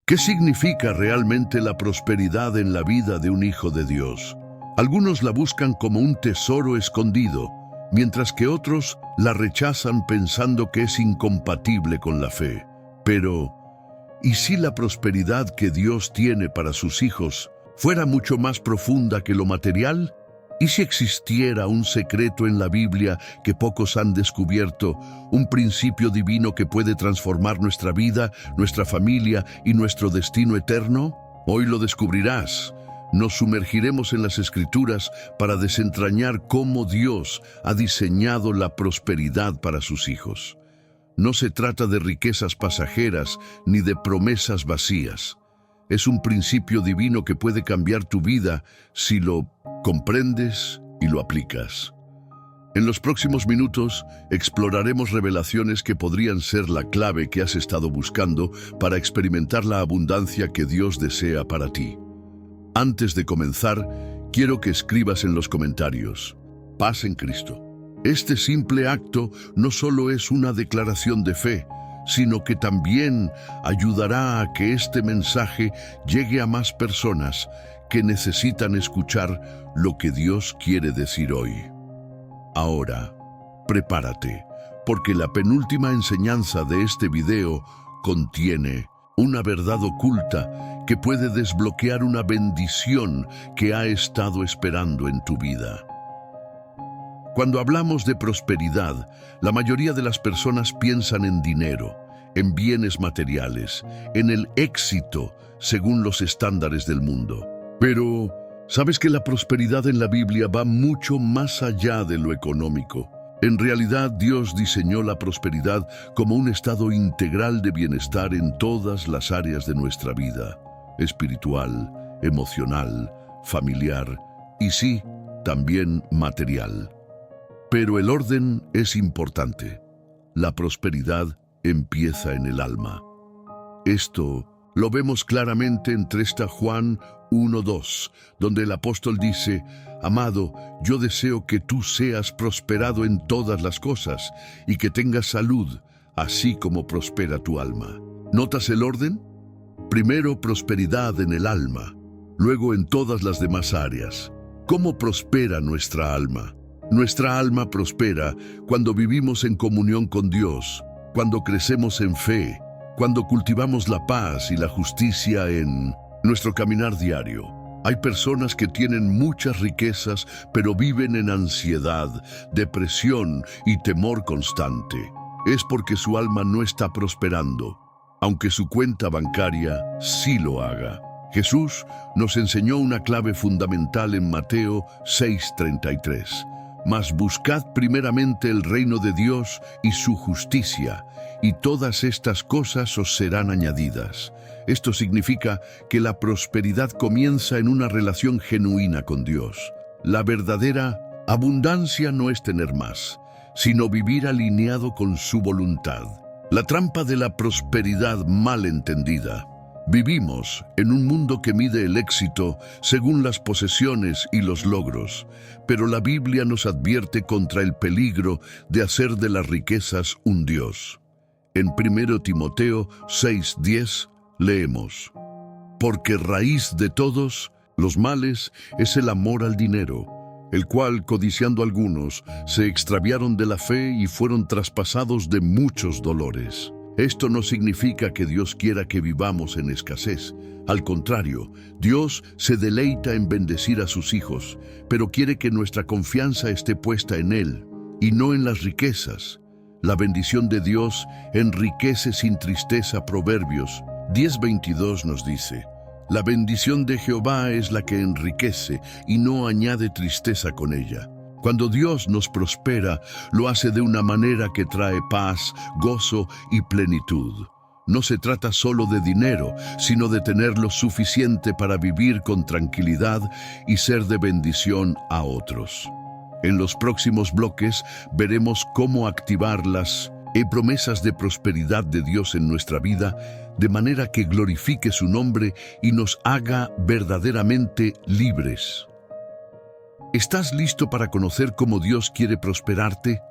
¿Qué significa realmente la prosperidad en la vida de un hijo de Dios? Algunos la buscan como un tesoro escondido, mientras que otros la rechazan pensando que es incompatible con la fe. Pero, ¿y si la prosperidad que Dios tiene para sus hijos fuera mucho más profunda que lo material? ¿Y si existiera un secreto en la Biblia que pocos han descubierto, un principio divino que puede transformar nuestra vida, nuestra familia y nuestro destino eterno? Hoy lo descubrirás. Nos sumergiremos en las Escrituras para desentrañar cómo Dios ha diseñado la prosperidad para sus hijos. No se trata de riquezas pasajeras ni de promesas vacías. Es un principio divino que puede cambiar tu vida si lo comprendes y lo aplicas. En los próximos minutos exploraremos revelaciones que podrían ser la clave que has estado buscando para experimentar la abundancia que Dios desea para ti. Antes de comenzar, quiero que escribas en los comentarios: paz en Cristo. Este simple acto no solo es una declaración de fe, sino que también ayudará a que este mensaje llegue a más personas que necesitan escuchar lo que Dios quiere decir hoy. Ahora, prepárate, porque la penúltima enseñanza de este video contiene una verdad oculta que puede desbloquear una bendición que ha estado esperando en tu vida. Cuando hablamos de prosperidad, la mayoría de las personas piensan en dinero, en bienes materiales, en el éxito según los estándares del mundo. Pero, ¿sabes que la prosperidad en la Biblia va mucho más allá de lo económico? En realidad, Dios diseñó la prosperidad como un estado integral de bienestar en todas las áreas de nuestra vida: espiritual, emocional, familiar y sí, también material. Pero el orden es importante. La prosperidad empieza en el alma. Esto lo vemos claramente en 3 Juan 1:2, donde el apóstol dice: Amado, yo deseo que tú seas prosperado en todas las cosas y que tengas salud, así como prospera tu alma. ¿Notas el orden? Primero prosperidad en el alma, luego en todas las demás áreas. ¿Cómo prospera nuestra alma? Nuestra alma prospera cuando vivimos en comunión con Dios, cuando crecemos en fe, cuando cultivamos la paz y la justicia en nuestro caminar diario. Hay personas que tienen muchas riquezas, pero viven en ansiedad, depresión y temor constante. Es porque su alma no está prosperando, aunque su cuenta bancaria sí lo haga. Jesús nos enseñó una clave fundamental en Mateo 6:33. Mas buscad primeramente el reino de Dios y su justicia, y todas estas cosas os serán añadidas. Esto significa que la prosperidad comienza en una relación genuina con Dios. La verdadera abundancia no es tener más, sino vivir alineado con su voluntad. La trampa de la prosperidad mal entendida. Vivimos en un mundo que mide el éxito según las posesiones y los logros, pero la Biblia nos advierte contra el peligro de hacer de las riquezas un Dios. En 1 Timoteo 6:10 leemos: Porque raíz de todos los males es el amor al dinero, el cual, codiciando algunos, se extraviaron de la fe y fueron traspasados de muchos dolores. Esto no significa que Dios quiera que vivamos en escasez. Al contrario, Dios se deleita en bendecir a sus hijos, pero quiere que nuestra confianza esté puesta en Él y no en las riquezas. La bendición de Dios enriquece sin tristeza. Proverbios 10:22 nos dice: La bendición de Jehová es la que enriquece y no añade tristeza con ella. Cuando Dios nos prospera, lo hace de una manera que trae paz, gozo y plenitud. No se trata solo de dinero, sino de tener lo suficiente para vivir con tranquilidad y ser de bendición a otros. En los próximos bloques veremos cómo activar las promesas de prosperidad de Dios en nuestra vida, de manera que glorifique su nombre y nos haga verdaderamente libres. ¿Estás listo para conocer cómo Dios quiere prosperarte?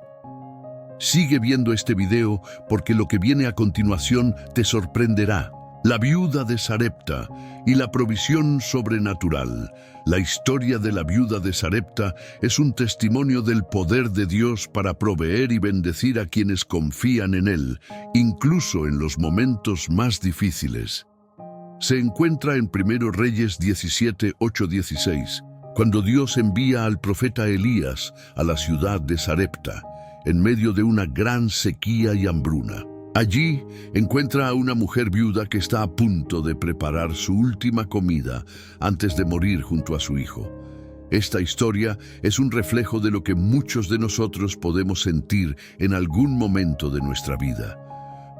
Sigue viendo este video porque lo que viene a continuación te sorprenderá. La viuda de Sarepta y la provisión sobrenatural. La historia de la viuda de Sarepta es un testimonio del poder de Dios para proveer y bendecir a quienes confían en Él, incluso en los momentos más difíciles. Se encuentra en 1 Reyes 17, 8-16, cuando Dios envía al profeta Elías a la ciudad de Sarepta, en medio de una gran sequía y hambruna. Allí encuentra a una mujer viuda que está a punto de preparar su última comida antes de morir junto a su hijo. Esta historia es un reflejo de lo que muchos de nosotros podemos sentir en algún momento de nuestra vida.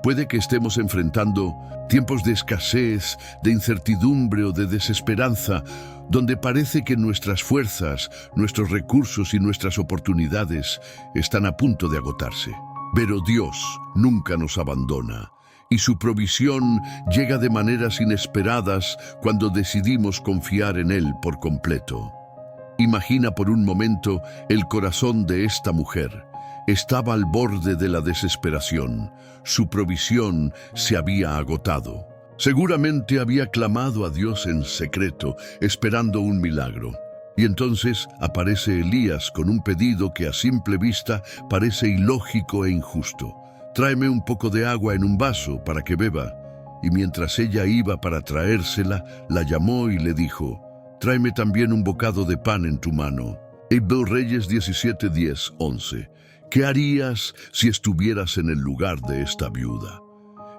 Puede que estemos enfrentando tiempos de escasez, de incertidumbre o de desesperanza, donde parece que nuestras fuerzas, nuestros recursos y nuestras oportunidades están a punto de agotarse. Pero Dios nunca nos abandona, y su provisión llega de maneras inesperadas cuando decidimos confiar en Él por completo. Imagina por un momento el corazón de esta mujer. Estaba al borde de la desesperación. Su provisión se había agotado. Seguramente había clamado a Dios en secreto, esperando un milagro. Y entonces aparece Elías con un pedido que a simple vista parece ilógico e injusto. Tráeme un poco de agua en un vaso para que beba. Y mientras ella iba para traérsela, la llamó y le dijo, tráeme también un bocado de pan en tu mano. Reyes 17, 10, 11. ¿Qué harías si estuvieras en el lugar de esta viuda?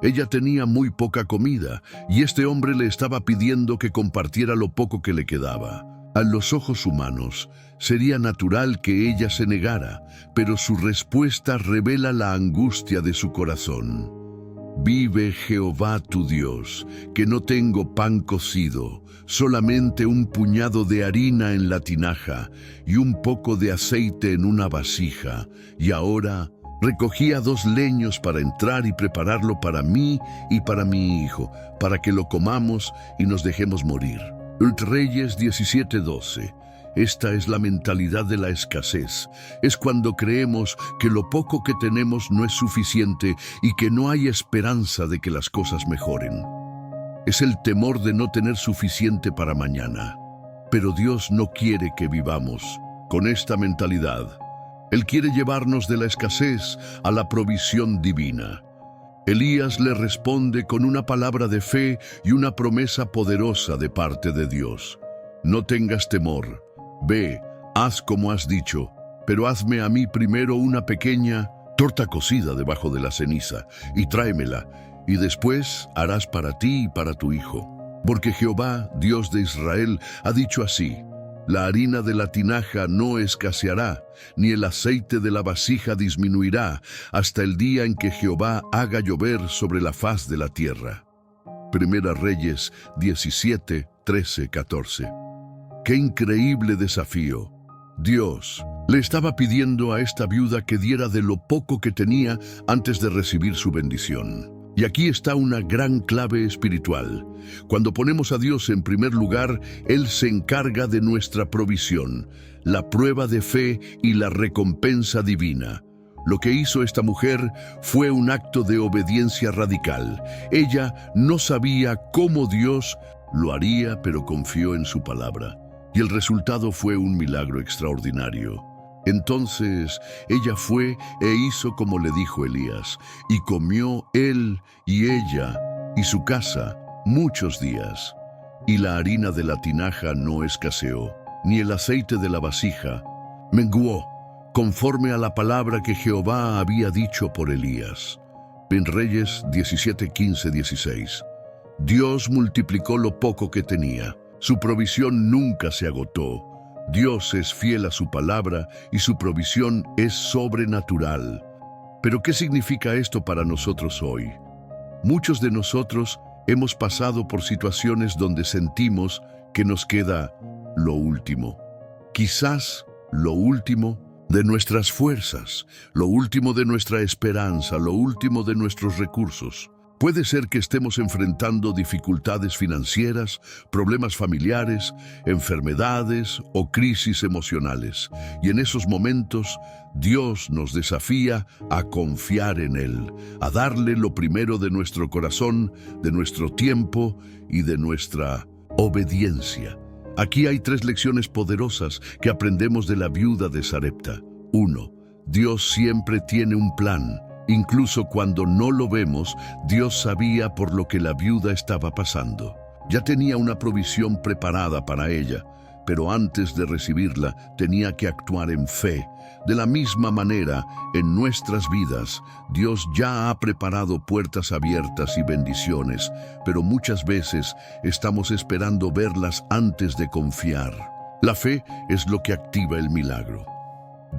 Ella tenía muy poca comida y este hombre le estaba pidiendo que compartiera lo poco que le quedaba. A los ojos humanos, sería natural que ella se negara, pero su respuesta revela la angustia de su corazón. Vive Jehová tu Dios, que no tengo pan cocido, solamente un puñado de harina en la tinaja y un poco de aceite en una vasija, y ahora recogía 2 leños para entrar y prepararlo para mí y para mi hijo, para que lo comamos y nos dejemos morir. Reyes 17:12. Esta es la mentalidad de la escasez. Es cuando creemos que lo poco que tenemos no es suficiente y que no hay esperanza de que las cosas mejoren. Es el temor de no tener suficiente para mañana. Pero Dios no quiere que vivamos con esta mentalidad. Él quiere llevarnos de la escasez a la provisión divina. Elías le responde con una palabra de fe y una promesa poderosa de parte de Dios. No tengas temor. Ve, haz como has dicho, pero hazme a mí primero una pequeña torta cocida debajo de la ceniza y tráemela, y después harás para ti y para tu hijo. Porque Jehová, Dios de Israel, ha dicho así: la harina de la tinaja no escaseará, ni el aceite de la vasija disminuirá, hasta el día en que Jehová haga llover sobre la faz de la tierra. Primera Reyes 17, 13, 14. ¡Qué increíble desafío! Dios le estaba pidiendo a esta viuda que diera de lo poco que tenía antes de recibir su bendición. Y aquí está una gran clave espiritual. Cuando ponemos a Dios en primer lugar, Él se encarga de nuestra provisión, la prueba de fe y la recompensa divina. Lo que hizo esta mujer fue un acto de obediencia radical. Ella no sabía cómo Dios lo haría, pero confió en su palabra. Y el resultado fue un milagro extraordinario. Entonces ella fue e hizo como le dijo Elías, y comió él y ella y su casa muchos días. Y la harina de la tinaja no escaseó, ni el aceite de la vasija menguó, conforme a la palabra que Jehová había dicho por Elías. En Reyes 17, 15, 16. Dios multiplicó lo poco que tenía. Su provisión nunca se agotó. Dios es fiel a su palabra y su provisión es sobrenatural. Pero ¿qué significa esto para nosotros hoy? Muchos de nosotros hemos pasado por situaciones donde sentimos que nos queda lo último. Quizás lo último de nuestras fuerzas, lo último de nuestra esperanza, lo último de nuestros recursos. Puede ser que estemos enfrentando dificultades financieras, problemas familiares, enfermedades o crisis emocionales. Y en esos momentos, Dios nos desafía a confiar en Él, a darle lo primero de nuestro corazón, de nuestro tiempo y de nuestra obediencia. Aquí hay 3 lecciones poderosas que aprendemos de la viuda de Sarepta. 1. Dios siempre tiene un plan. Incluso cuando no lo vemos, Dios sabía por lo que la viuda estaba pasando. Ya tenía una provisión preparada para ella, pero antes de recibirla tenía que actuar en fe. De la misma manera, en nuestras vidas, Dios ya ha preparado puertas abiertas y bendiciones, pero muchas veces estamos esperando verlas antes de confiar. La fe es lo que activa el milagro.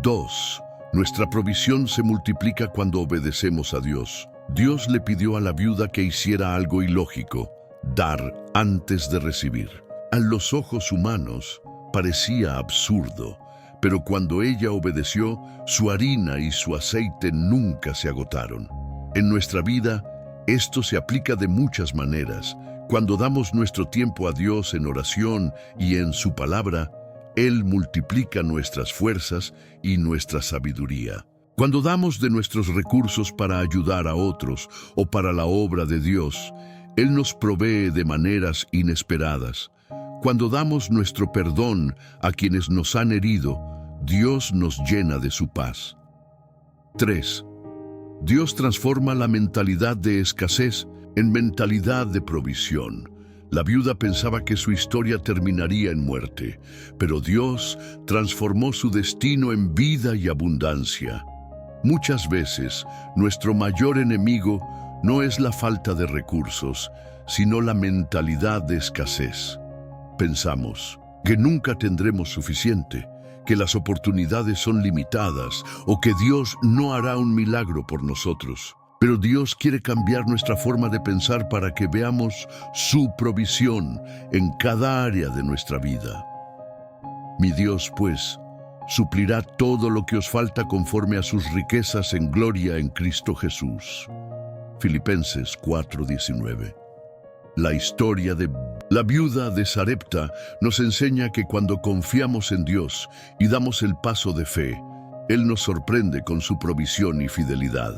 2. Nuestra provisión se multiplica cuando obedecemos a Dios. Dios le pidió a la viuda que hiciera algo ilógico, dar antes de recibir. A los ojos humanos parecía absurdo, pero cuando ella obedeció, su harina y su aceite nunca se agotaron. En nuestra vida, esto se aplica de muchas maneras. Cuando damos nuestro tiempo a Dios en oración y en su palabra, Él multiplica nuestras fuerzas y nuestra sabiduría. Cuando damos de nuestros recursos para ayudar a otros o para la obra de Dios, Él nos provee de maneras inesperadas. Cuando damos nuestro perdón a quienes nos han herido, Dios nos llena de su paz. 3. Dios transforma la mentalidad de escasez en mentalidad de provisión. La viuda pensaba que su historia terminaría en muerte, pero Dios transformó su destino en vida y abundancia. Muchas veces, nuestro mayor enemigo no es la falta de recursos, sino la mentalidad de escasez. Pensamos que nunca tendremos suficiente, que las oportunidades son limitadas o que Dios no hará un milagro por nosotros. Pero Dios quiere cambiar nuestra forma de pensar para que veamos su provisión en cada área de nuestra vida. Mi Dios, pues, suplirá todo lo que os falta conforme a sus riquezas en gloria en Cristo Jesús. Filipenses 4:19. La historia de la viuda de Sarepta nos enseña que cuando confiamos en Dios y damos el paso de fe, Él nos sorprende con su provisión y fidelidad.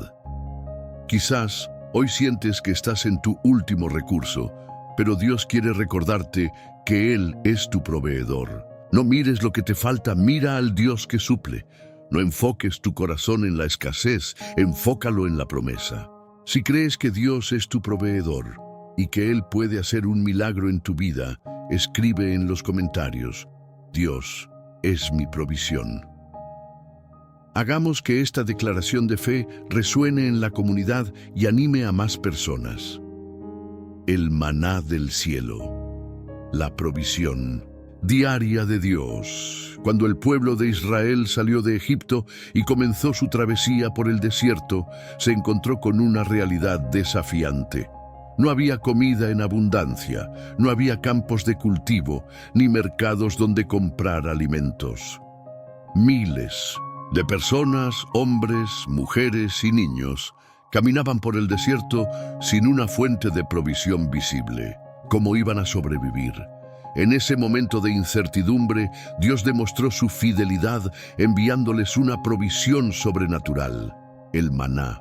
Quizás hoy sientes que estás en tu último recurso, pero Dios quiere recordarte que Él es tu proveedor. No mires lo que te falta, mira al Dios que suple. No enfoques tu corazón en la escasez, enfócalo en la promesa. Si crees que Dios es tu proveedor y que Él puede hacer un milagro en tu vida, escribe en los comentarios: Dios es mi provisión. Hagamos que esta declaración de fe resuene en la comunidad y anime a más personas. El maná del cielo, la provisión diaria de Dios. Cuando el pueblo de Israel salió de Egipto y comenzó su travesía por el desierto, se encontró con una realidad desafiante. No había comida en abundancia, no había campos de cultivo, ni mercados donde comprar alimentos. Miles de personas, hombres, mujeres y niños, caminaban por el desierto sin una fuente de provisión visible. ¿Cómo iban a sobrevivir? En ese momento de incertidumbre, Dios demostró su fidelidad enviándoles una provisión sobrenatural, el maná.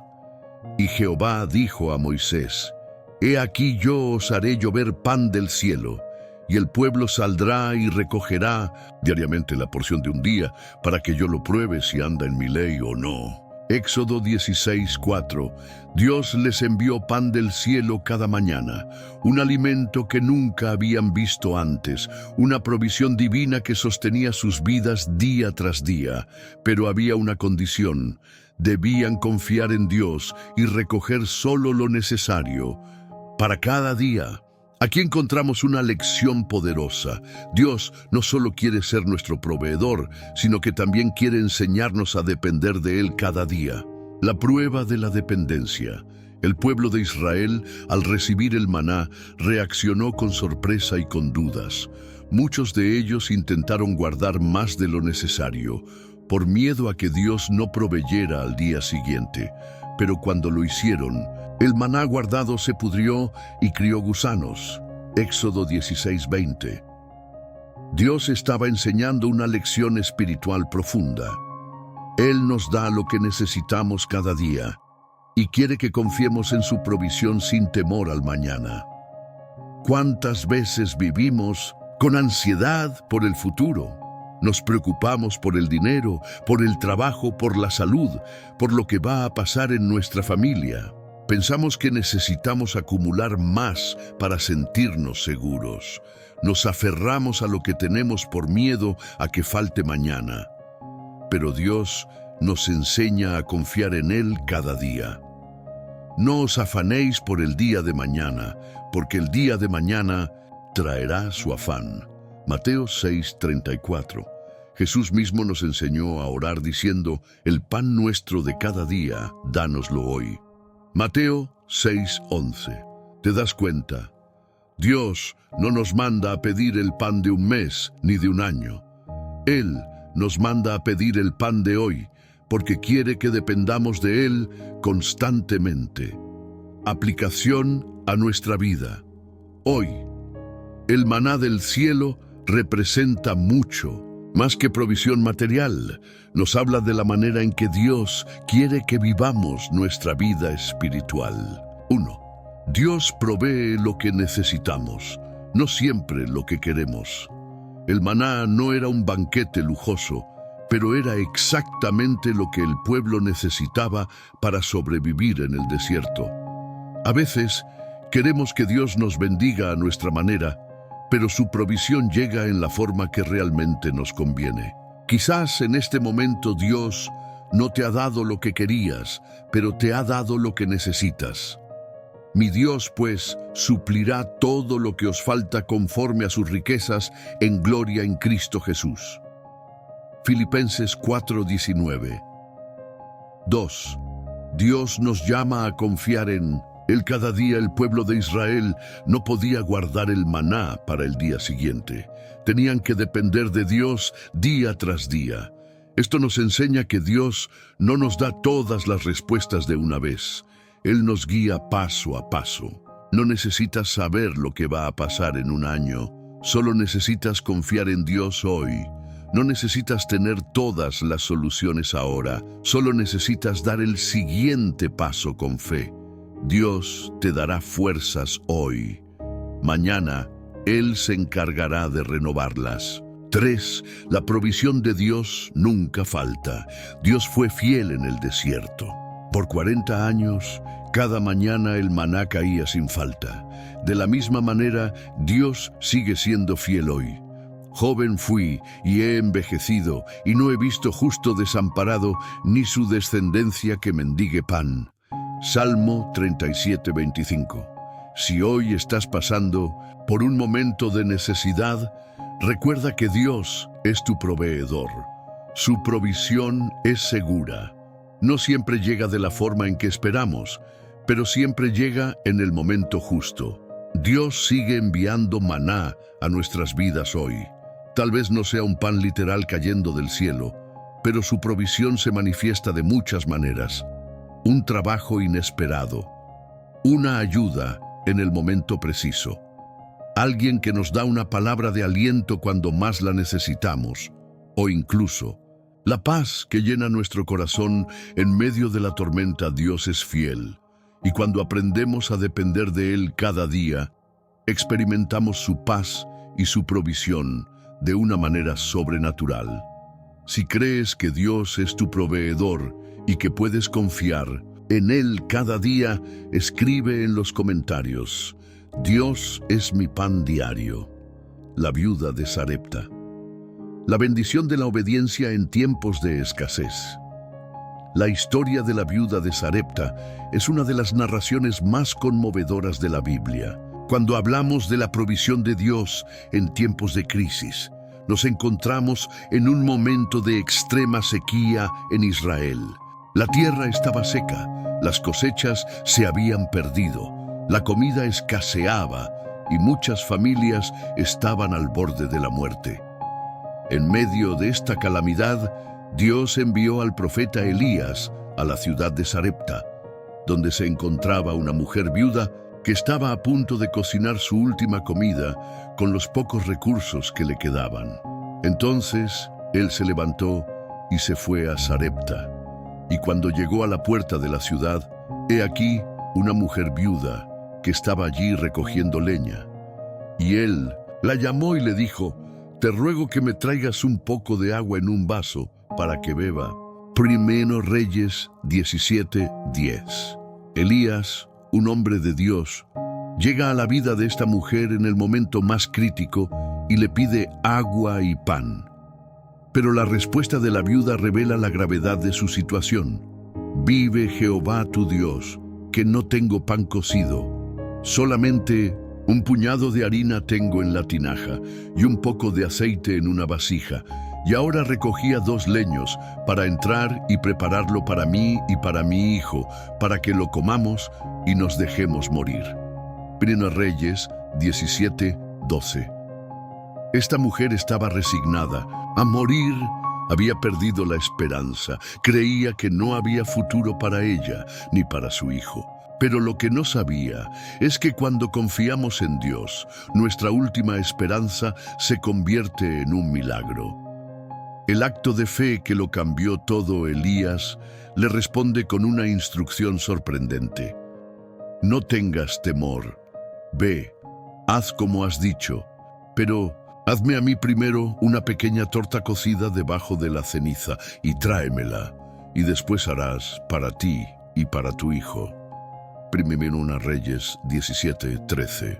Y Jehová dijo a Moisés: He aquí yo os haré llover pan del cielo, y el pueblo saldrá y recogerá diariamente la porción de un día, para que yo lo pruebe si anda en mi ley o no. Éxodo 16:4. Dios les envió pan del cielo cada mañana, un alimento que nunca habían visto antes, una provisión divina que sostenía sus vidas día tras día. Pero había una condición: debían confiar en Dios y recoger solo lo necesario para cada día. Aquí encontramos una lección poderosa. Dios no solo quiere ser nuestro proveedor, sino que también quiere enseñarnos a depender de Él cada día. La prueba de la dependencia. El pueblo de Israel, al recibir el maná, reaccionó con sorpresa y con dudas. Muchos de ellos intentaron guardar más de lo necesario, por miedo a que Dios no proveyera al día siguiente. pero cuando lo hicieron, el maná guardado se pudrió y crió gusanos. Éxodo 16:20. Dios estaba enseñando una lección espiritual profunda. Él nos da lo que necesitamos cada día y quiere que confiemos en su provisión sin temor al mañana. ¿Cuántas veces vivimos con ansiedad por el futuro? Nos preocupamos por el dinero, por el trabajo, por la salud, por lo que va a pasar en nuestra familia. Pensamos que necesitamos acumular más para sentirnos seguros. Nos aferramos a lo que tenemos por miedo a que falte mañana. Pero Dios nos enseña a confiar en Él cada día. No os afanéis por el día de mañana, porque el día de mañana traerá su afán. Mateo 6:34. Jesús mismo nos enseñó a orar diciendo, el pan nuestro de cada día, dánoslo hoy. Mateo 6:11. ¿Te das cuenta? Dios no nos manda a pedir el pan de un mes ni de un año. Él nos manda a pedir el pan de hoy, porque quiere que dependamos de Él constantemente. Aplicación a nuestra vida. Hoy, el maná del cielo representa mucho, más que provisión material. Nos habla de la manera en que Dios quiere que vivamos nuestra vida espiritual. 1. Dios provee lo que necesitamos, no siempre lo que queremos. El maná no era un banquete lujoso, pero era exactamente lo que el pueblo necesitaba para sobrevivir en el desierto. A veces, queremos que Dios nos bendiga a nuestra manera, pero su provisión llega en la forma que realmente nos conviene. Quizás en este momento Dios no te ha dado lo que querías, pero te ha dado lo que necesitas. Mi Dios, pues, suplirá todo lo que os falta conforme a sus riquezas en gloria en Cristo Jesús. Filipenses 4:19. 2. Dios nos llama a confiar en Él. Cada día el pueblo de Israel no podía guardar el maná para el día siguiente. Tenían que depender de Dios día tras día. Esto nos enseña que Dios no nos da todas las respuestas de una vez. Él nos guía paso a paso. No necesitas saber lo que va a pasar en un año. Solo necesitas confiar en Dios hoy. No necesitas tener todas las soluciones ahora. Solo necesitas dar el siguiente paso con fe. Dios te dará fuerzas hoy. Mañana, Él se encargará de renovarlas. 3. La provisión de Dios nunca falta. Dios fue fiel en el desierto. Por 40 años, cada mañana el maná caía sin falta. De la misma manera, Dios sigue siendo fiel hoy. Joven fui y he envejecido, y no he visto justo desamparado, ni su descendencia que mendigue pan. Salmo 37:25. Si hoy estás pasando por un momento de necesidad, recuerda que Dios es tu proveedor. Su provisión es segura. No siempre llega de la forma en que esperamos, pero siempre llega en el momento justo. Dios sigue enviando maná a nuestras vidas hoy. Tal vez no sea un pan literal cayendo del cielo, pero su provisión se manifiesta de muchas maneras. Un trabajo inesperado, una ayuda en el momento preciso, alguien que nos da una palabra de aliento cuando más la necesitamos, o incluso la paz que llena nuestro corazón en medio de la tormenta. Dios es fiel, y cuando aprendemos a depender de Él cada día, experimentamos su paz y su provisión de una manera sobrenatural. Si crees que Dios es tu proveedor y que puedes confiar en Él cada día, escribe en los comentarios: Dios es mi pan diario. La viuda de Sarepta. La bendición de la obediencia en tiempos de escasez. La historia de la viuda de Sarepta es una de las narraciones más conmovedoras de la Biblia. Cuando hablamos de la provisión de Dios en tiempos de crisis, nos encontramos en un momento de extrema sequía en Israel. La tierra estaba seca, las cosechas se habían perdido, la comida escaseaba y muchas familias estaban al borde de la muerte. En medio de esta calamidad, Dios envió al profeta Elías a la ciudad de Sarepta. donde se encontraba una mujer viuda que estaba a punto de cocinar su última comida con los pocos recursos que le quedaban. Entonces él se levantó y se fue a Sarepta. Y cuando llegó a la puerta de la ciudad, he aquí una mujer viuda que estaba allí recogiendo leña. Y él la llamó y le dijo: «Te ruego que me traigas un poco de agua en un vaso para que beba». Primero Reyes 17:10. Elías, un hombre de Dios, llega a la vida de esta mujer en el momento más crítico y le pide agua y pan. Pero la respuesta de la viuda revela la gravedad de su situación. «Vive Jehová tu Dios, que no tengo pan cocido, solamente un puñado de harina tengo en la tinaja y un poco de aceite en una vasija, y ahora recogía 2 leños para entrar y prepararlo para mí y para mi hijo, para que lo comamos y nos dejemos morir». Primero Reyes 17:12. Esta mujer estaba resignada a morir. Había perdido la esperanza, creía que no había futuro para ella ni para su hijo. Pero lo que no sabía es que cuando confiamos en Dios, nuestra última esperanza se convierte en un milagro. El acto de fe que lo cambió todo, Elías le responde con una instrucción sorprendente: «No tengas temor, ve, haz como has dicho, pero hazme a mí primero una pequeña torta cocida debajo de la ceniza y tráemela, y después harás para ti y para tu hijo». Primero Reyes 17:13.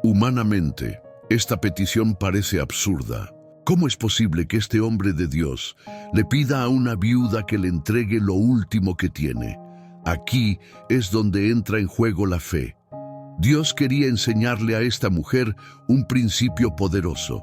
Humanamente, esta petición parece absurda. ¿Cómo es posible que este hombre de Dios le pida a una viuda que le entregue lo último que tiene? Aquí es donde entra en juego la fe. Dios quería enseñarle a esta mujer un principio poderoso.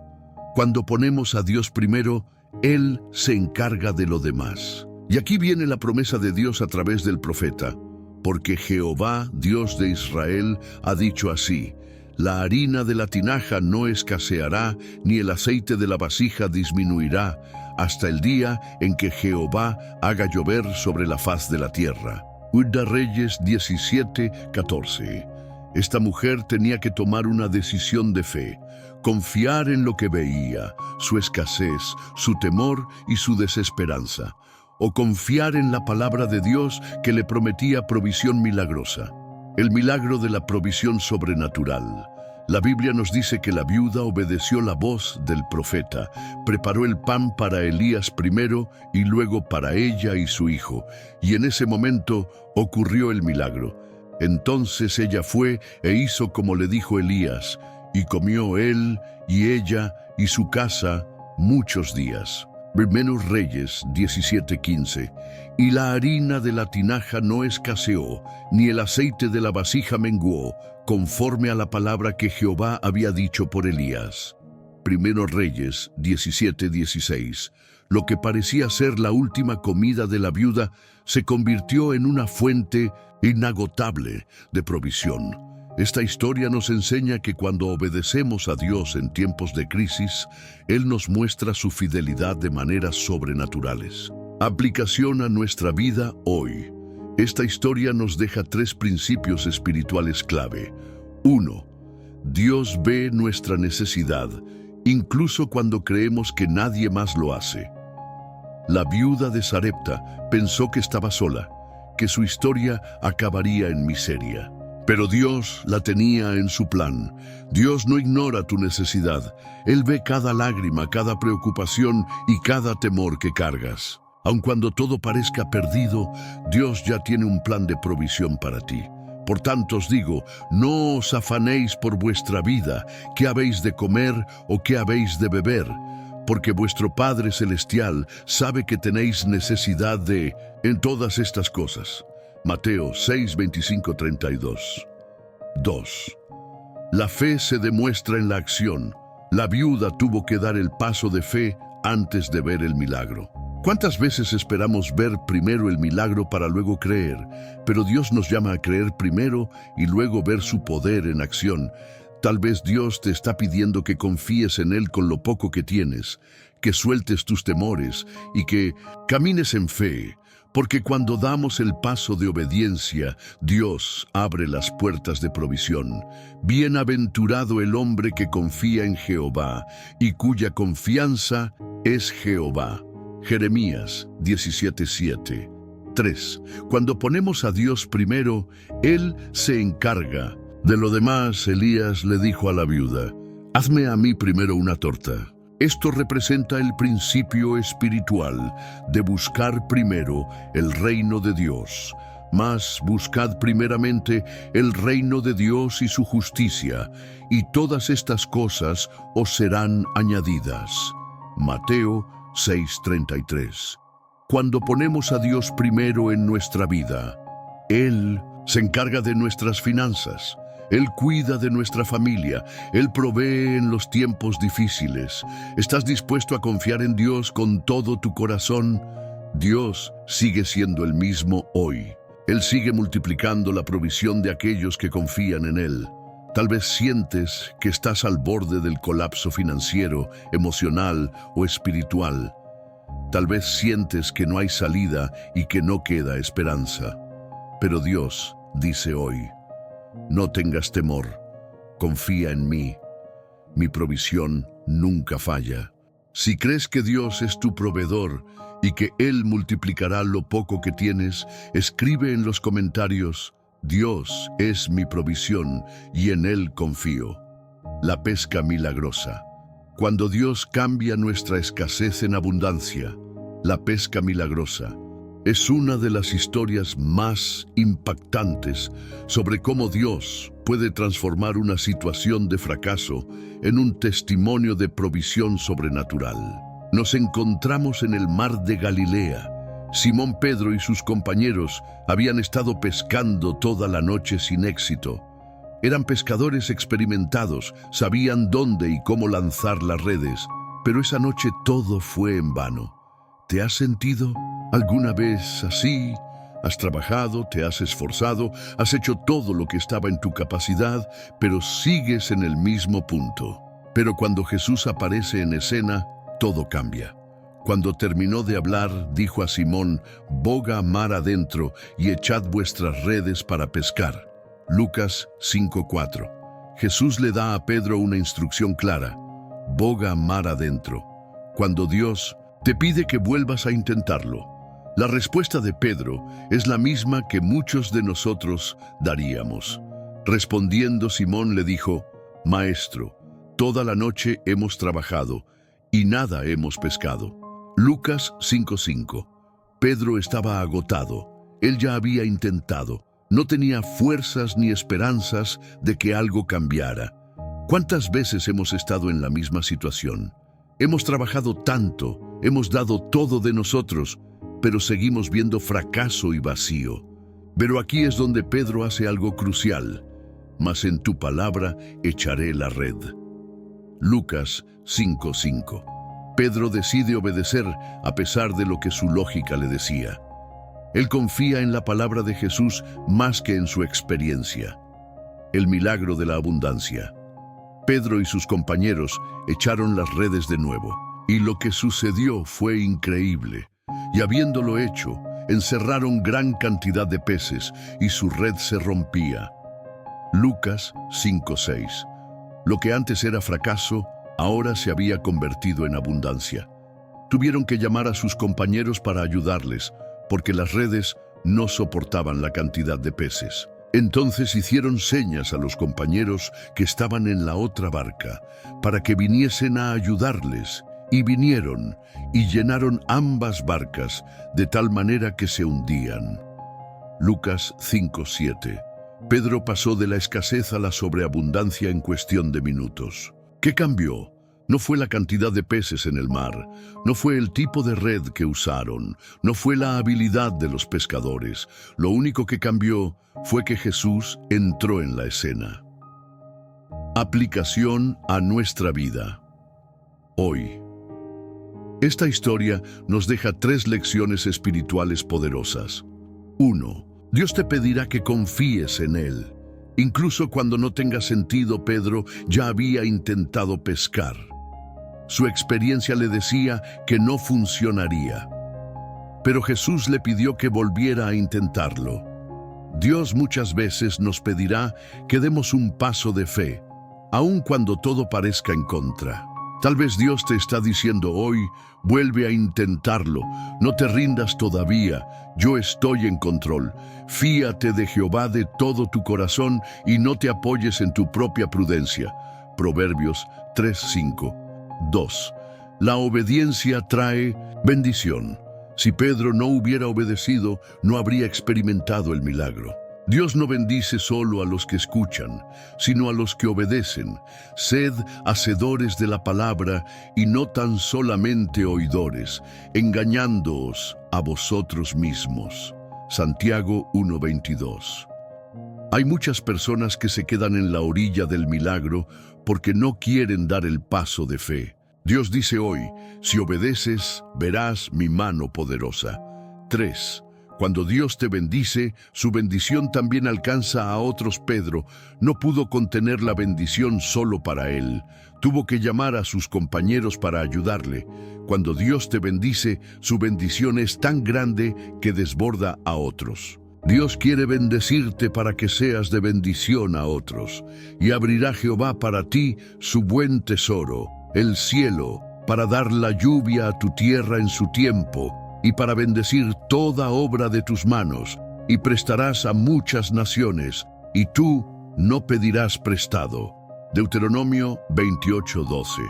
Cuando ponemos a Dios primero, Él se encarga de lo demás. Y aquí viene la promesa de Dios a través del profeta: «Porque Jehová, Dios de Israel, ha dicho así: la harina de la tinaja no escaseará, ni el aceite de la vasija disminuirá, hasta el día en que Jehová haga llover sobre la faz de la tierra». Primero Reyes 17:14. Esta mujer tenía que tomar una decisión de fe, confiar en lo que veía, su escasez, su temor y su desesperanza, o confiar en la palabra de Dios que le prometía provisión milagrosa. El milagro de la provisión sobrenatural. La Biblia nos dice que la viuda obedeció la voz del profeta, preparó el pan para Elías primero y luego para ella y su hijo, y en ese momento ocurrió el milagro. Entonces ella fue e hizo como le dijo Elías, y comió él y ella y su casa muchos días. Primero Reyes 17:15. Y la harina de la tinaja no escaseó, ni el aceite de la vasija menguó, conforme a la palabra que Jehová había dicho por Elías. Primero Reyes 17:16. Lo que parecía ser la última comida de la viuda se convirtió en una fuente inagotable de provisión. Esta historia nos enseña que cuando obedecemos a Dios en tiempos de crisis, Él nos muestra su fidelidad de maneras sobrenaturales. Aplicación a nuestra vida hoy. Esta historia nos deja 3 principios espirituales clave. 1. Dios ve nuestra necesidad, incluso cuando creemos que nadie más lo hace. La viuda de Sarepta pensó que estaba sola, que su historia acabaría en miseria. Pero Dios la tenía en su plan. Dios no ignora tu necesidad. Él ve cada lágrima, cada preocupación y cada temor que cargas. Aun cuando todo parezca perdido, Dios ya tiene un plan de provisión para ti. Por tanto os digo, no os afanéis por vuestra vida, qué habéis de comer o qué habéis de beber, porque vuestro Padre Celestial sabe que tenéis necesidad en todas estas cosas. Mateo 6, 25, 32. 2. La fe se demuestra en la acción. La viuda tuvo que dar el paso de fe antes de ver el milagro. ¿Cuántas veces esperamos ver primero el milagro para luego creer? Pero Dios nos llama a creer primero y luego ver su poder en acción. Tal vez Dios te está pidiendo que confíes en Él con lo poco que tienes, que sueltes tus temores y que camines en fe, Porque cuando damos el paso de obediencia, Dios abre las puertas de provisión. Bienaventurado el hombre que confía en Jehová y cuya confianza es Jehová. Jeremías 17:7. 3. Cuando ponemos a Dios primero, Él se encarga. De lo demás, Elías le dijo a la viuda: hazme a mí primero una torta. Esto representa el principio espiritual de buscar primero el reino de Dios. Mas buscad primeramente el reino de Dios y su justicia, y todas estas cosas os serán añadidas. Mateo 6:33. Cuando ponemos a Dios primero en nuestra vida, Él se encarga de nuestras finanzas. Él cuida de nuestra familia. Él provee en los tiempos difíciles. ¿Estás dispuesto a confiar en Dios con todo tu corazón? Dios sigue siendo el mismo hoy. Él sigue multiplicando la provisión de aquellos que confían en Él. Tal vez sientes que estás al borde del colapso financiero, emocional o espiritual. Tal vez sientes que no hay salida y que no queda esperanza. Pero Dios dice hoy: no tengas temor, confía en mí. Mi provisión nunca falla. Si crees que Dios es tu proveedor y que Él multiplicará lo poco que tienes, escribe en los comentarios: Dios es mi provisión y en Él confío. La pesca milagrosa. Cuando Dios cambia nuestra escasez en abundancia, la pesca milagrosa es una de las historias más impactantes sobre cómo Dios puede transformar una situación de fracaso en un testimonio de provisión sobrenatural. Nos encontramos en el mar de Galilea. Simón Pedro y sus compañeros habían estado pescando toda la noche sin éxito. Eran pescadores experimentados, sabían dónde y cómo lanzar las redes, pero esa noche todo fue en vano. ¿Te has sentido alguna vez así? Has trabajado, te has esforzado, has hecho todo lo que estaba en tu capacidad, pero sigues en el mismo punto. Pero cuando Jesús aparece en escena, todo cambia. Cuando terminó de hablar, dijo a Simón: boga mar adentro y echad vuestras redes para pescar. Lucas 5:4. Jesús le da a Pedro una instrucción clara: boga mar adentro. Cuando Dios te pide que vuelvas a intentarlo, la respuesta de Pedro es la misma que muchos de nosotros daríamos. Respondiendo, Simón le dijo: Maestro, toda la noche hemos trabajado y nada hemos pescado. Lucas 5:5. Pedro estaba agotado. Él ya había intentado. No tenía fuerzas ni esperanzas de que algo cambiara. ¿Cuántas veces hemos estado en la misma situación? Hemos trabajado tanto, hemos dado todo de nosotros, pero seguimos viendo fracaso y vacío. Pero aquí es donde Pedro hace algo crucial: mas en tu palabra echaré la red. Lucas 5:5. Pedro decide obedecer a pesar de lo que su lógica le decía. Él confía en la palabra de Jesús más que en su experiencia. El milagro de la abundancia. Pedro y sus compañeros echaron las redes de nuevo, y lo que sucedió fue increíble. Y habiéndolo hecho, encerraron gran cantidad de peces, y su red se rompía. Lucas 5:6. Lo que antes era fracaso, ahora se había convertido en abundancia. Tuvieron que llamar a sus compañeros para ayudarles, porque las redes no soportaban la cantidad de peces. Entonces hicieron señas a los compañeros que estaban en la otra barca, para que viniesen a ayudarles, y vinieron, y llenaron ambas barcas, de tal manera que se hundían. Lucas 5:7. Pedro pasó de la escasez a la sobreabundancia en cuestión de minutos. ¿Qué cambió? No fue la cantidad de peces en el mar, no fue el tipo de red que usaron, no fue la habilidad de los pescadores. Lo único que cambió fue que Jesús entró en la escena. Aplicación a nuestra vida. Hoy. Esta historia nos deja 3 lecciones espirituales poderosas. 1. Dios te pedirá que confíes en Él. Incluso cuando no tenga sentido, Pedro ya había intentado pescar. Su experiencia le decía que no funcionaría. pero Jesús le pidió que volviera a intentarlo. Dios muchas veces nos pedirá que demos un paso de fe, aun cuando todo parezca en contra. Tal vez Dios te está diciendo hoy, vuelve a intentarlo, no te rindas todavía, yo estoy en control. Fíate de Jehová de todo tu corazón y no te apoyes en tu propia prudencia. Proverbios 3:5. 2. La obediencia trae bendición. Si Pedro no hubiera obedecido, no habría experimentado el milagro. Dios no bendice solo a los que escuchan, sino a los que obedecen. Sed hacedores de la palabra y no tan solamente oidores, engañándoos a vosotros mismos. Santiago 1:22. Hay muchas personas que se quedan en la orilla del milagro porque no quieren dar el paso de fe. Dios dice hoy, si obedeces, verás mi mano poderosa. 3. Cuando Dios te bendice, su bendición también alcanza a otros. Pedro no pudo contener la bendición solo para él. Tuvo que llamar a sus compañeros para ayudarle. Cuando Dios te bendice, su bendición es tan grande que desborda a otros. Dios quiere bendecirte para que seas de bendición a otros. Y abrirá Jehová para ti su buen tesoro, el cielo, para dar la lluvia a tu tierra en su tiempo, y para bendecir toda obra de tus manos, y prestarás a muchas naciones, y tú no pedirás prestado. Deuteronomio 28:12.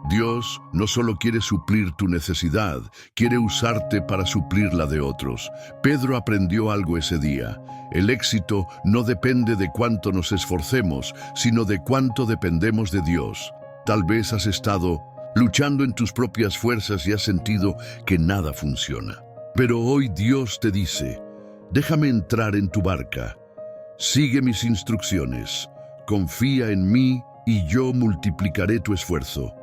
Dios no solo quiere suplir tu necesidad, quiere usarte para suplir la de otros. Pedro aprendió algo ese día. El éxito no depende de cuánto nos esforcemos, sino de cuánto dependemos de Dios. Tal vez has estado luchando en tus propias fuerzas y has sentido que nada funciona. Pero hoy Dios te dice, déjame entrar en tu barca, sigue mis instrucciones, confía en mí y yo multiplicaré tu esfuerzo.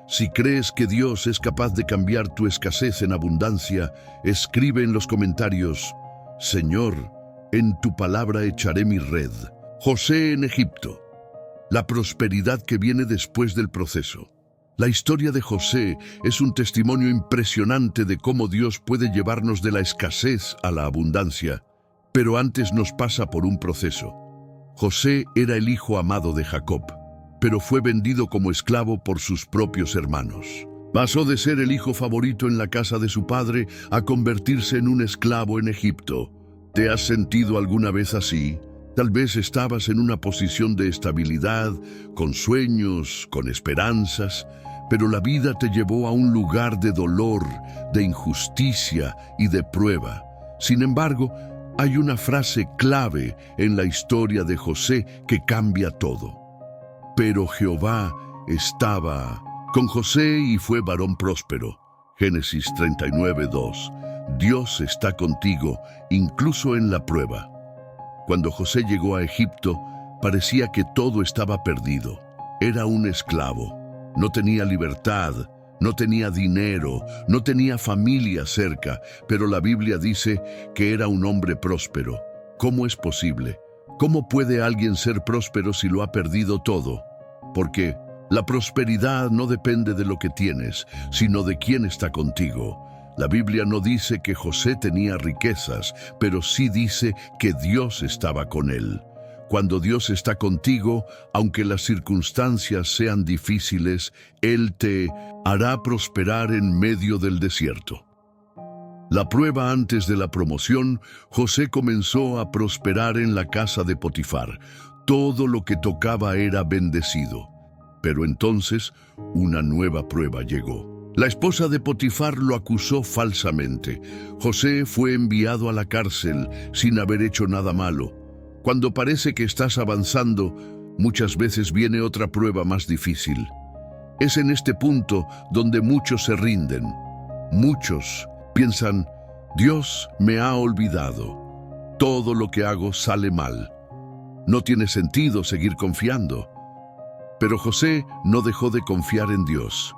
Si crees que Dios es capaz de cambiar tu escasez en abundancia, escribe en los comentarios, Señor, en tu palabra echaré mi red. José en Egipto. La prosperidad que viene después del proceso. La historia de José es un testimonio impresionante de cómo Dios puede llevarnos de la escasez a la abundancia, pero antes nos pasa por un proceso. José era el hijo amado de Jacob, pero fue vendido como esclavo por sus propios hermanos. Pasó de ser el hijo favorito en la casa de su padre a convertirse en un esclavo en Egipto. ¿Te has sentido alguna vez así? Tal vez estabas en una posición de estabilidad, con sueños, con esperanzas, pero la vida te llevó a un lugar de dolor, de injusticia y de prueba. Sin embargo, hay una frase clave en la historia de José que cambia todo. Pero Jehová estaba con José y fue varón próspero. Génesis 39:2. Dios está contigo, incluso en la prueba. Cuando José llegó a Egipto, parecía que todo estaba perdido. Era un esclavo. No tenía libertad, no tenía dinero, no tenía familia cerca, pero la Biblia dice que era un hombre próspero. ¿Cómo es posible? ¿Cómo puede alguien ser próspero si lo ha perdido todo? Porque la prosperidad no depende de lo que tienes, sino de quién está contigo. La Biblia no dice que José tenía riquezas, pero sí dice que Dios estaba con él. Cuando Dios está contigo, aunque las circunstancias sean difíciles, Él te hará prosperar en medio del desierto. La prueba antes de la promoción, José comenzó a prosperar en la casa de Potifar. Todo lo que tocaba era bendecido. Pero entonces, una nueva prueba llegó. La esposa de Potifar lo acusó falsamente. José fue enviado a la cárcel sin haber hecho nada malo. Cuando parece que estás avanzando, muchas veces viene otra prueba más difícil. Es en este punto donde muchos se rinden. Muchos piensan, Dios me ha olvidado. Todo lo que hago sale mal. No tiene sentido seguir confiando. Pero José no dejó de confiar en Dios.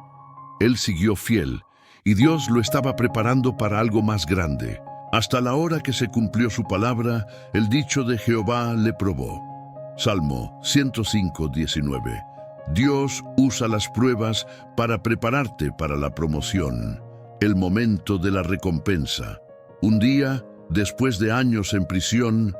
Él siguió fiel, y Dios lo estaba preparando para algo más grande. Hasta la hora que se cumplió su palabra, el dicho de Jehová le probó. Salmo 105:19. Dios usa las pruebas para prepararte para la promoción, el momento de la recompensa. Un día, después de años en prisión,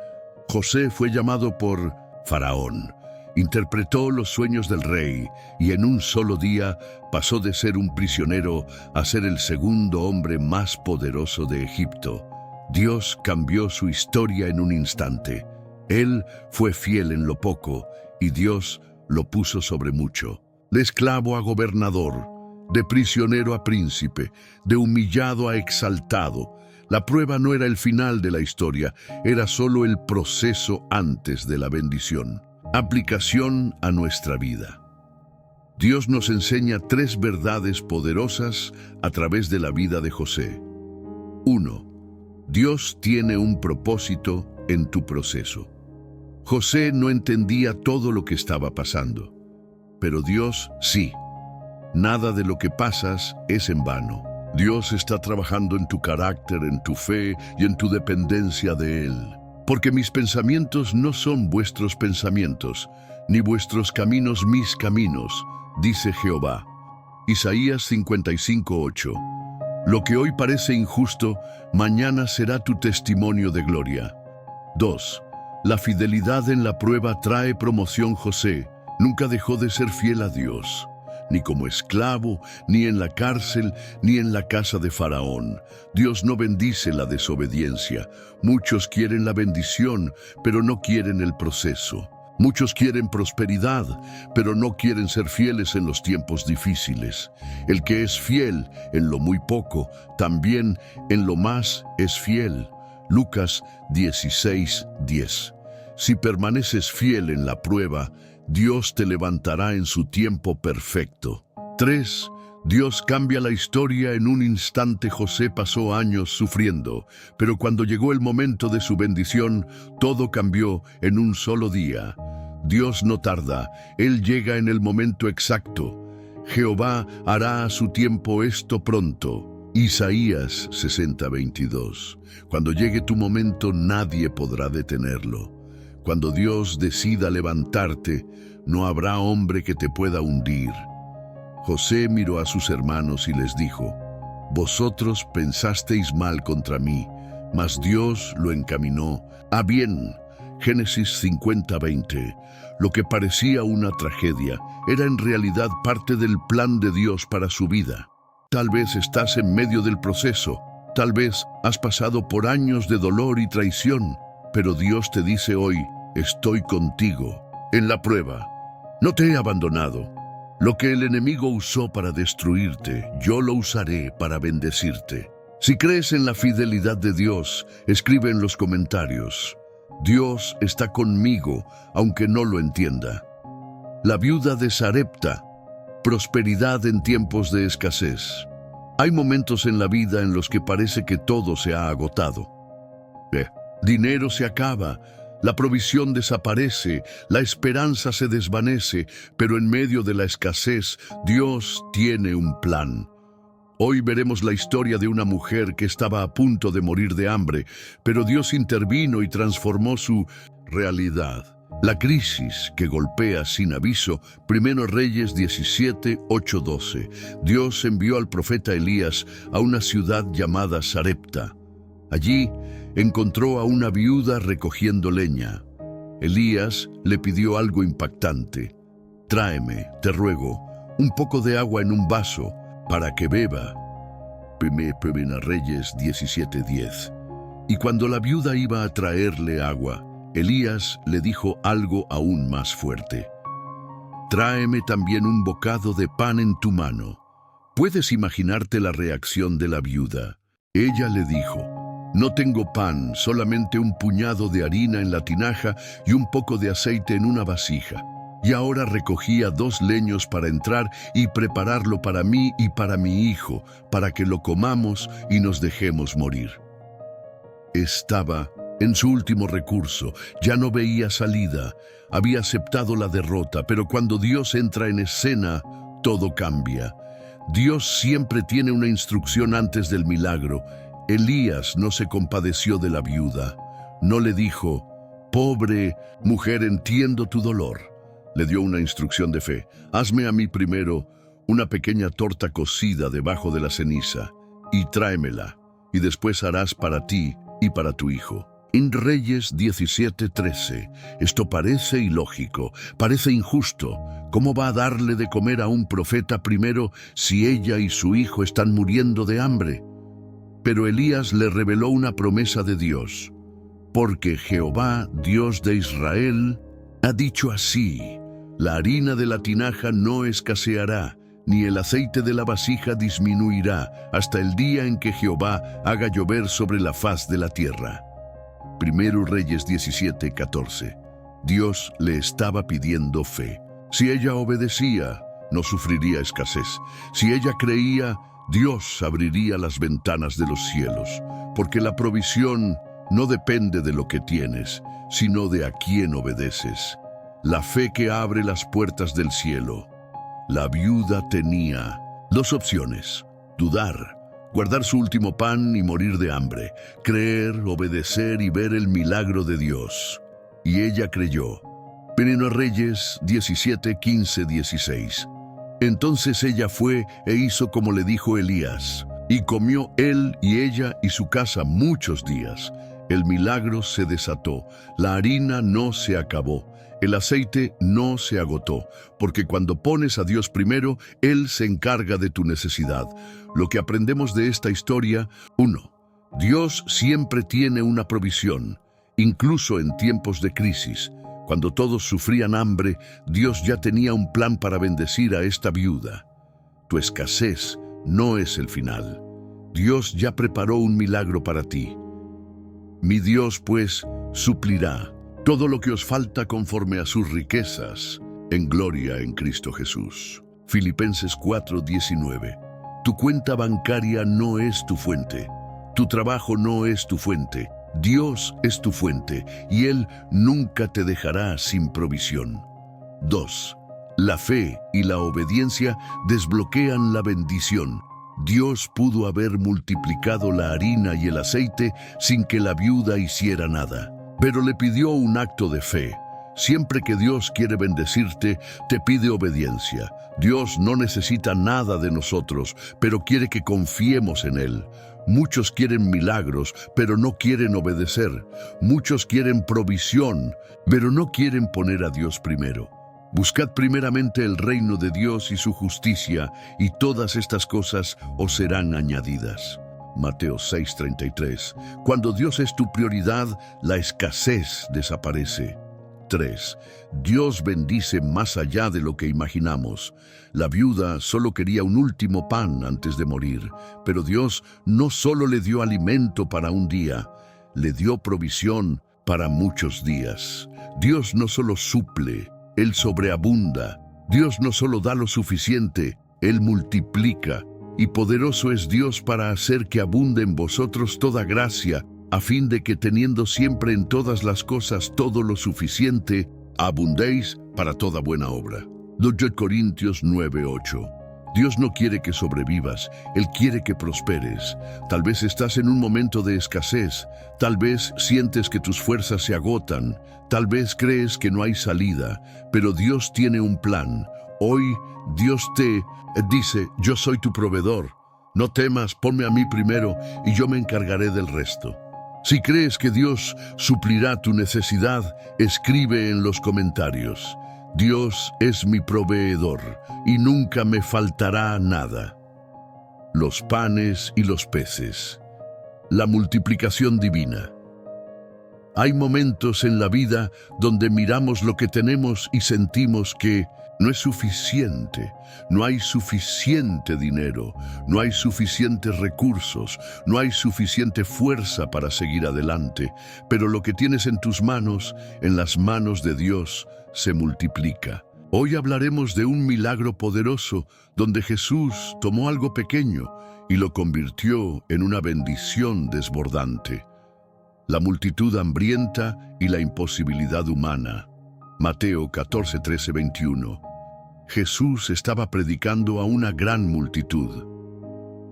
José fue llamado por Faraón. Interpretó los sueños del rey y en un solo día pasó de ser un prisionero a ser el segundo hombre más poderoso de Egipto. Dios cambió su historia en un instante. Él fue fiel en lo poco y Dios lo puso sobre mucho. De esclavo a gobernador, de prisionero a príncipe, de humillado a exaltado. La prueba no era el final de la historia, era solo el proceso antes de la bendición. Aplicación a nuestra vida. Dios nos enseña 3 verdades poderosas a través de la vida de José. 1. Dios tiene un propósito en tu proceso. José no entendía todo lo que estaba pasando, pero Dios sí. Nada de lo que pasas es en vano. Dios está trabajando en tu carácter, en tu fe y en tu dependencia de Él. Porque mis pensamientos no son vuestros pensamientos, ni vuestros caminos mis caminos, dice Jehová. Isaías 55:8. Lo que hoy parece injusto, mañana será tu testimonio de gloria. 2. La fidelidad en la prueba trae promoción. José nunca dejó de ser fiel a Dios, ni como esclavo, ni en la cárcel, ni en la casa de Faraón. Dios no bendice la desobediencia. Muchos quieren la bendición, pero no quieren el proceso. Muchos quieren prosperidad, pero no quieren ser fieles en los tiempos difíciles. El que es fiel en lo muy poco, también en lo más es fiel. Lucas 16:10. Si permaneces fiel en la prueba, Dios te levantará en su tiempo perfecto. 3. Dios cambia la historia en un instante. José pasó años sufriendo, pero cuando llegó el momento de su bendición, todo cambió en un solo día. Dios no tarda, Él llega en el momento exacto. Jehová hará a su tiempo esto pronto. Isaías 60:22. Cuando llegue tu momento, nadie podrá detenerlo. Cuando Dios decida levantarte, no habrá hombre que te pueda hundir. José miró a sus hermanos y les dijo: Vosotros pensasteis mal contra mí, mas Dios lo encaminó a bien. Génesis 50:20. Lo que parecía una tragedia era en realidad parte del plan de Dios para su vida. Tal vez estás en medio del proceso, tal vez has pasado por años de dolor y traición, pero Dios te dice hoy: estoy contigo en la prueba. No te he abandonado. Lo que el enemigo usó para destruirte, yo lo usaré para bendecirte. Si crees en la fidelidad de Dios, escribe en los comentarios: Dios está conmigo, aunque no lo entienda. La viuda de Sarepta. Prosperidad en tiempos de escasez. Hay momentos en la vida en los que parece que todo se ha agotado. Dinero se acaba, la provisión desaparece, la esperanza se desvanece, pero en medio de la escasez, Dios tiene un plan. Hoy veremos la historia de una mujer que estaba a punto de morir de hambre, pero Dios intervino y transformó su realidad. La crisis que golpea sin aviso. 1 Reyes 17:8-12. Dios envió al profeta Elías a una ciudad llamada Sarepta. Allí encontró a una viuda recogiendo leña. Elías le pidió algo impactante: tráeme, te ruego, un poco de agua en un vaso para que beba. 1 Reyes 17:10. Y cuando la viuda iba a traerle agua, Elías le dijo algo aún más fuerte: tráeme también un bocado de pan en tu mano. Puedes imaginarte la reacción de la viuda. Ella le dijo: no tengo pan, solamente un puñado de harina en la tinaja y un poco de aceite en una vasija. Y ahora recogía 2 leños para entrar y prepararlo para mí y para mi hijo, para que lo comamos y nos dejemos morir. Estaba en su último recurso, ya no veía salida, había aceptado la derrota, pero cuando Dios entra en escena, todo cambia. Dios siempre tiene una instrucción antes del milagro. Elías no se compadeció de la viuda, no le dijo: pobre mujer, entiendo tu dolor. Le dio una instrucción de fe: hazme a mí primero una pequeña torta cocida debajo de la ceniza y tráemela. y después harás para ti y para tu hijo. En Reyes 17:13, esto parece ilógico, parece injusto. ¿Cómo va a darle de comer a un profeta primero si ella y su hijo están muriendo de hambre? Pero Elías le reveló una promesa de Dios. Porque Jehová, Dios de Israel, ha dicho así: la harina de la tinaja no escaseará, ni el aceite de la vasija disminuirá, hasta el día en que Jehová haga llover sobre la faz de la tierra. Primero Reyes 17:14. Dios le estaba pidiendo fe. Si ella obedecía, no sufriría escasez. Si ella creía, Dios abriría las ventanas de los cielos, porque la provisión no depende de lo que tienes, sino de a quién obedeces. La fe que abre las puertas del cielo. La viuda tenía dos opciones: dudar, guardar su último pan y morir de hambre; creer, obedecer y ver el milagro de Dios. Y ella creyó. Primero Reyes 17:15-16. Entonces ella fue e hizo como le dijo Elías, y comió él y ella y su casa muchos días. El milagro se desató, la harina no se acabó, el aceite no se agotó, porque cuando pones a Dios primero, Él se encarga de tu necesidad. Lo que aprendemos de esta historia: 1. Dios siempre tiene una provisión, incluso en tiempos de crisis. Cuando todos sufrían hambre, Dios ya tenía un plan para bendecir a esta viuda. Tu escasez no es el final. Dios ya preparó un milagro para ti. Mi Dios, pues, suplirá todo lo que os falta conforme a sus riquezas en gloria en Cristo Jesús. Filipenses 4:19. Tu cuenta bancaria no es tu fuente. Tu trabajo no es tu fuente. Dios es tu fuente y Él nunca te dejará sin provisión. 2. La fe y la obediencia desbloquean la bendición. Dios pudo haber multiplicado la harina y el aceite sin que la viuda hiciera nada, pero le pidió un acto de fe. Siempre que Dios quiere bendecirte, te pide obediencia. Dios no necesita nada de nosotros, pero quiere que confiemos en Él. Muchos quieren milagros, pero no quieren obedecer. Muchos quieren provisión, pero no quieren poner a Dios primero. Buscad primeramente el reino de Dios y su justicia, y todas estas cosas os serán añadidas. Mateo 6:33. Cuando Dios es tu prioridad, la escasez desaparece. 3. Dios bendice más allá de lo que imaginamos. La viuda solo quería un último pan antes de morir, pero Dios no solo le dio alimento para un día, le dio provisión para muchos días. Dios no solo suple, Él sobreabunda. Dios no solo da lo suficiente, Él multiplica. Y poderoso es Dios para hacer que abunde en vosotros toda gracia, a fin de que, teniendo siempre en todas las cosas todo lo suficiente, abundéis para toda buena obra. 2 Corintios 9:8. Dios no quiere que sobrevivas, Él quiere que prosperes. Tal vez estás en un momento de escasez, tal vez sientes que tus fuerzas se agotan, tal vez crees que no hay salida, pero Dios tiene un plan. Hoy Dios te dice: yo soy tu proveedor. No temas, ponme a mí primero y yo me encargaré del resto. Si crees que Dios suplirá tu necesidad, escribe en los comentarios: Dios es mi proveedor y nunca me faltará nada. Los panes y los peces. La multiplicación divina. Hay momentos en la vida donde miramos lo que tenemos y sentimos que no es suficiente, no hay suficiente dinero, no hay suficientes recursos, no hay suficiente fuerza para seguir adelante, pero lo que tienes en tus manos, en las manos de Dios, se multiplica. Hoy hablaremos de un milagro poderoso donde Jesús tomó algo pequeño y lo convirtió en una bendición desbordante. La multitud hambrienta y la imposibilidad humana. Mateo 14, 13, 21. Jesús estaba predicando a una gran multitud.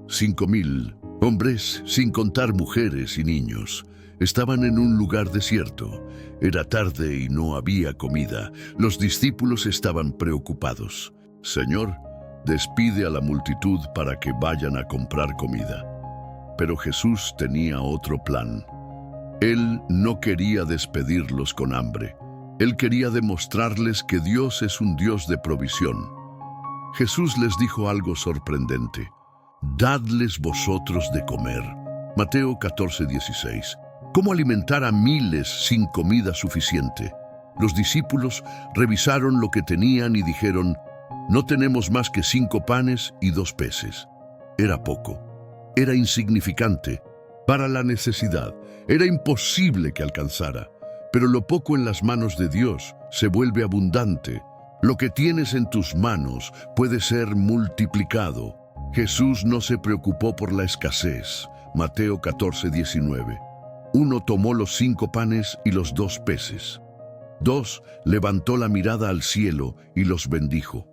5,000 hombres, sin contar mujeres y niños, estaban en un lugar desierto. Era tarde y no había comida. Los discípulos estaban preocupados. Señor, despide a la multitud para que vayan a comprar comida. Pero Jesús tenía otro plan. Él no quería despedirlos con hambre. Él quería demostrarles que Dios es un Dios de provisión. Jesús les dijo algo sorprendente. Dadles vosotros de comer. Mateo 14:16. ¿Cómo alimentar a miles sin comida suficiente? Los discípulos revisaron lo que tenían y dijeron, no tenemos más que 5 panes y 2 peces. Era poco. Era insignificante para la necesidad. Era imposible que alcanzara. Pero lo poco en las manos de Dios se vuelve abundante. Lo que tienes en tus manos puede ser multiplicado. Jesús no se preocupó por la escasez. Mateo 14:19. 1 tomó los 5 panes y los 2 peces. 2 levantó la mirada al cielo y los bendijo.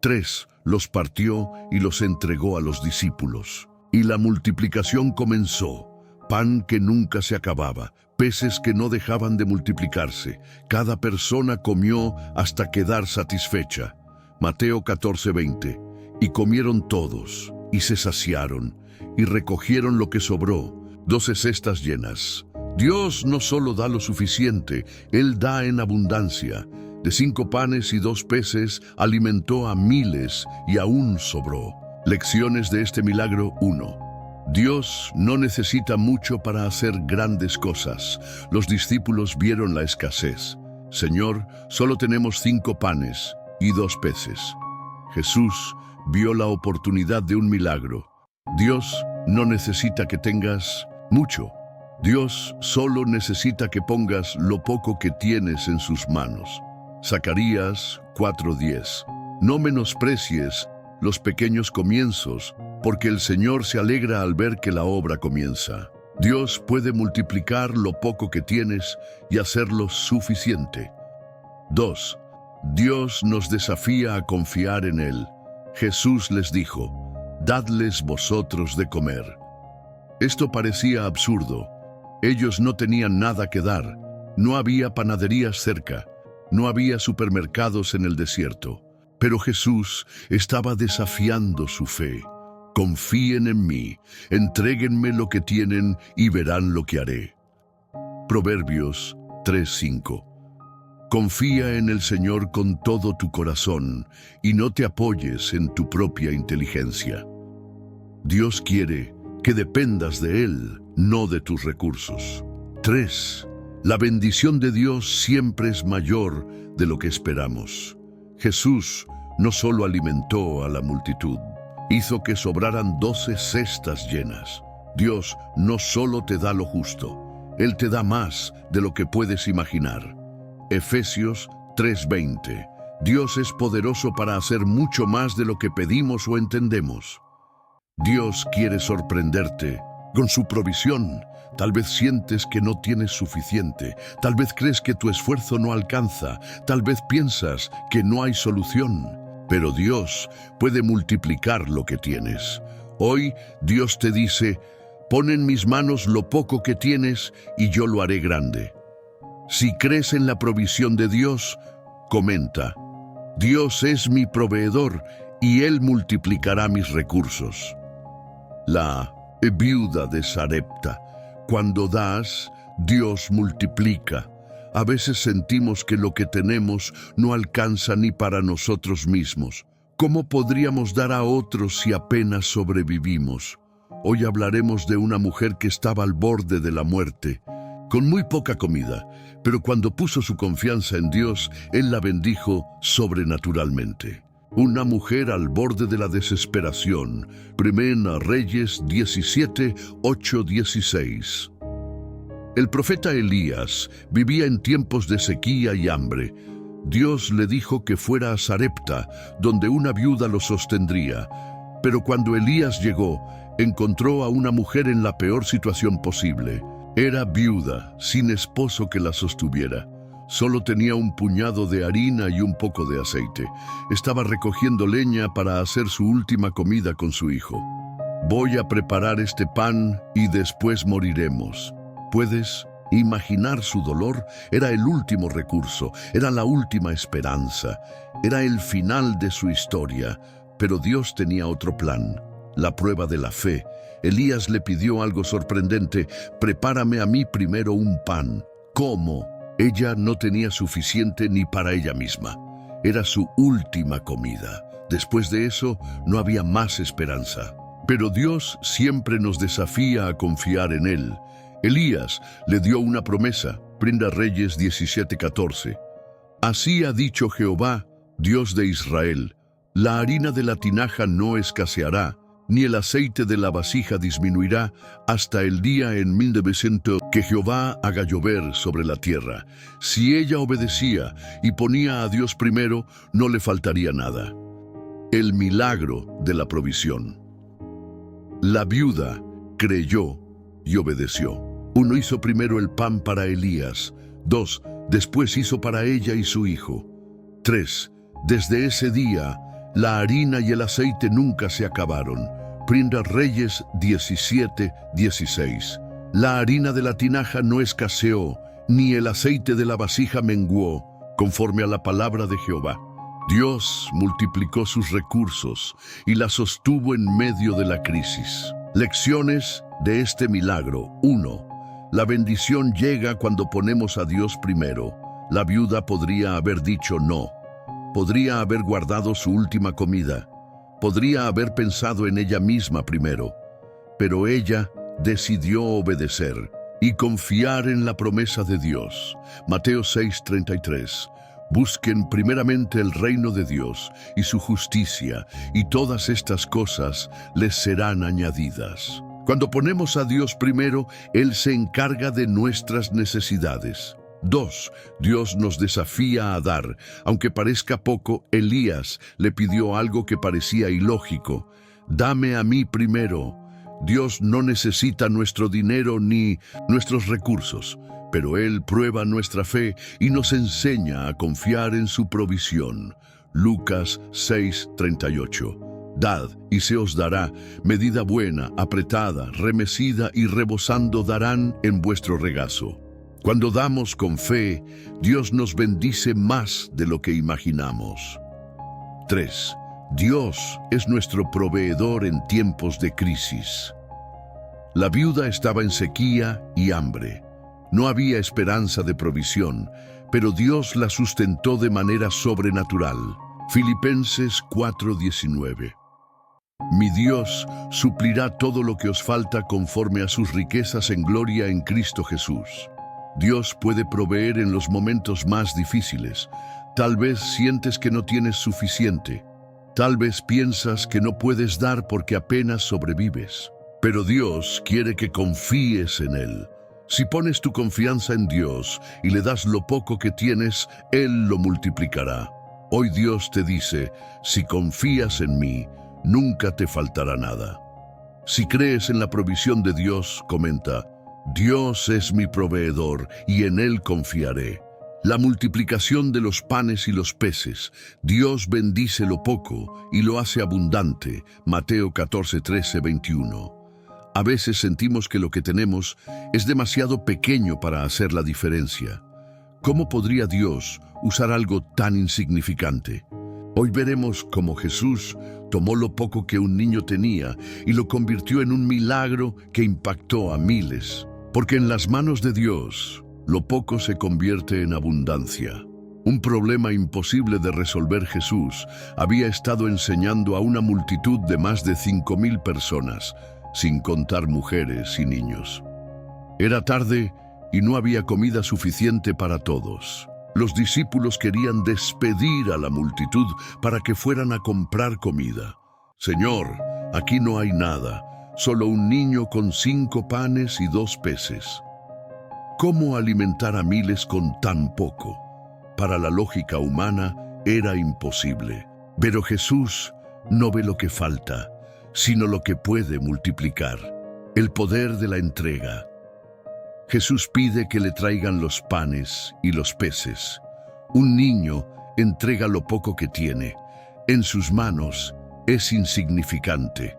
3 los partió y los entregó a los discípulos. Y la multiplicación comenzó. Pan que nunca se acababa, peces que no dejaban de multiplicarse. Cada persona comió hasta quedar satisfecha. Mateo 14:20. Y comieron todos, y se saciaron, y recogieron lo que sobró, 12 cestas llenas. Dios no solo da lo suficiente, Él da en abundancia. De 5 panes y 2 peces alimentó a miles y aún sobró. Lecciones de este milagro 1. Dios no necesita mucho para hacer grandes cosas. Los discípulos vieron la escasez. Señor, solo tenemos 5 panes y 2 peces. Jesús vio la oportunidad de un milagro. Dios no necesita que tengas mucho. Dios solo necesita que pongas lo poco que tienes en sus manos. Zacarías 4:10. No menosprecies los pequeños comienzos, porque el Señor se alegra al ver que la obra comienza. Dios puede multiplicar lo poco que tienes y hacerlo suficiente. 2. Dios nos desafía a confiar en Él. Jesús les dijo, dadles vosotros de comer. Esto parecía absurdo. Ellos no tenían nada que dar. No había panaderías cerca. No había supermercados en el desierto. Pero Jesús estaba desafiando su fe. Confíen en mí, entréguenme lo que tienen y verán lo que haré. Proverbios 3:5. Confía en el Señor con todo tu corazón y no te apoyes en tu propia inteligencia. Dios quiere que dependas de Él, no de tus recursos. 3. La bendición de Dios siempre es mayor de lo que esperamos. Jesús no solo alimentó a la multitud, hizo que sobraran 12 cestas llenas. Dios no solo te da lo justo, Él te da más de lo que puedes imaginar. Efesios 3:20. Dios es poderoso para hacer mucho más de lo que pedimos o entendemos. Dios quiere sorprenderte con su provisión. Tal vez sientes que no tienes suficiente, tal vez crees que tu esfuerzo no alcanza, tal vez piensas que no hay solución, pero Dios puede multiplicar lo que tienes. Hoy Dios te dice, pon en mis manos lo poco que tienes y yo lo haré grande. Si crees en la provisión de Dios, comenta, Dios es mi proveedor y Él multiplicará mis recursos. La viuda de Sarepta. Cuando das, Dios multiplica. A veces sentimos que lo que tenemos no alcanza ni para nosotros mismos. ¿Cómo podríamos dar a otros si apenas sobrevivimos? Hoy hablaremos de una mujer que estaba al borde de la muerte, con muy poca comida, pero cuando puso su confianza en Dios, Él la bendijo sobrenaturalmente. Una mujer al borde de la desesperación. Primera Reyes 17, 8-16. El profeta Elías vivía en tiempos de sequía y hambre. Dios le dijo que fuera a Sarepta, donde una viuda lo sostendría. Pero cuando Elías llegó, encontró a una mujer en la peor situación posible. Era viuda, sin esposo que la sostuviera. Solo tenía un puñado de harina y un poco de aceite. Estaba recogiendo leña para hacer su última comida con su hijo. Voy a preparar este pan y después moriremos. ¿Puedes imaginar su dolor? Era el último recurso, era la última esperanza, era el final de su historia. Pero Dios tenía otro plan. la prueba de la fe, Elías le pidió algo sorprendente: prepárame a mí primero un pan. ¿Cómo? Ella no tenía suficiente ni para ella misma. Era su última comida. Después de eso, no había más esperanza. Pero Dios siempre nos desafía a confiar en Él. Elías le dio una promesa. Primera Reyes 17:14. Así ha dicho Jehová, Dios de Israel: la harina de la tinaja no escaseará, ni el aceite de la vasija disminuirá, hasta el día en 1900 que Jehová haga llover sobre la tierra. Si ella obedecía y ponía a Dios primero, no le faltaría nada. El milagro de la provisión. La viuda creyó y obedeció. 1. Hizo primero el pan para Elías. 2. Después hizo para ella y su hijo. 3. Desde ese día, la harina y el aceite nunca se acabaron. Primera Reyes 17:16. La harina de la tinaja no escaseó, ni el aceite de la vasija menguó, conforme a la palabra de Jehová. Dios multiplicó sus recursos y la sostuvo en medio de la crisis. Lecciones de este milagro. 1. La bendición llega cuando ponemos a Dios primero. La viuda podría haber dicho no. Podría haber guardado su última comida. Podría haber pensado en ella misma primero. Pero ella decidió obedecer y confiar en la promesa de Dios. Mateo 6:33. Busquen primeramente el reino de Dios y su justicia, y todas estas cosas les serán añadidas. Cuando ponemos a Dios primero, Él se encarga de nuestras necesidades. 2. Dios nos desafía a dar. Aunque parezca poco, Elías le pidió algo que parecía ilógico: dame a mí primero. Dios no necesita nuestro dinero ni nuestros recursos, pero Él prueba nuestra fe y nos enseña a confiar en su provisión. Lucas 6:38. Dad y se os dará, medida buena, apretada, remecida y rebosando darán en vuestro regazo. Cuando damos con fe, Dios nos bendice más de lo que imaginamos. 3. Dios es nuestro proveedor en tiempos de crisis. La viuda estaba en sequía y hambre. No había esperanza de provisión, pero Dios la sustentó de manera sobrenatural. Filipenses 4:19. Mi Dios suplirá todo lo que os falta conforme a sus riquezas en gloria en Cristo Jesús. Dios puede proveer en los momentos más difíciles. Tal vez sientes que no tienes suficiente. Tal vez piensas que no puedes dar porque apenas sobrevives. Pero Dios quiere que confíes en Él. Si pones tu confianza en Dios y le das lo poco que tienes, Él lo multiplicará. Hoy Dios te dice: si confías en mí, nunca te faltará nada. Si crees en la provisión de Dios, comenta: Dios es mi proveedor y en Él confiaré. La multiplicación de los panes y los peces. Dios bendice lo poco y lo hace abundante. Mateo 14:13-21. A veces sentimos que lo que tenemos es demasiado pequeño para hacer la diferencia. ¿Cómo podría Dios usar algo tan insignificante? Hoy veremos cómo Jesús tomó lo poco que un niño tenía y lo convirtió en un milagro que impactó a miles. Porque en las manos de Dios, lo poco se convierte en abundancia. Un problema imposible de resolver, Jesús había estado enseñando a una multitud de más de 5,000 personas, sin contar mujeres y niños. Era tarde y no había comida suficiente para todos. Los discípulos querían despedir a la multitud para que fueran a comprar comida. Señor, aquí no hay nada, solo un niño con 5 panes y 2 peces. ¿Cómo alimentar a miles con tan poco? Para la lógica humana era imposible. Pero Jesús no ve lo que falta, sino lo que puede multiplicar. El poder de la entrega. Jesús pide que le traigan los panes y los peces. Un niño entrega lo poco que tiene. En sus manos es insignificante,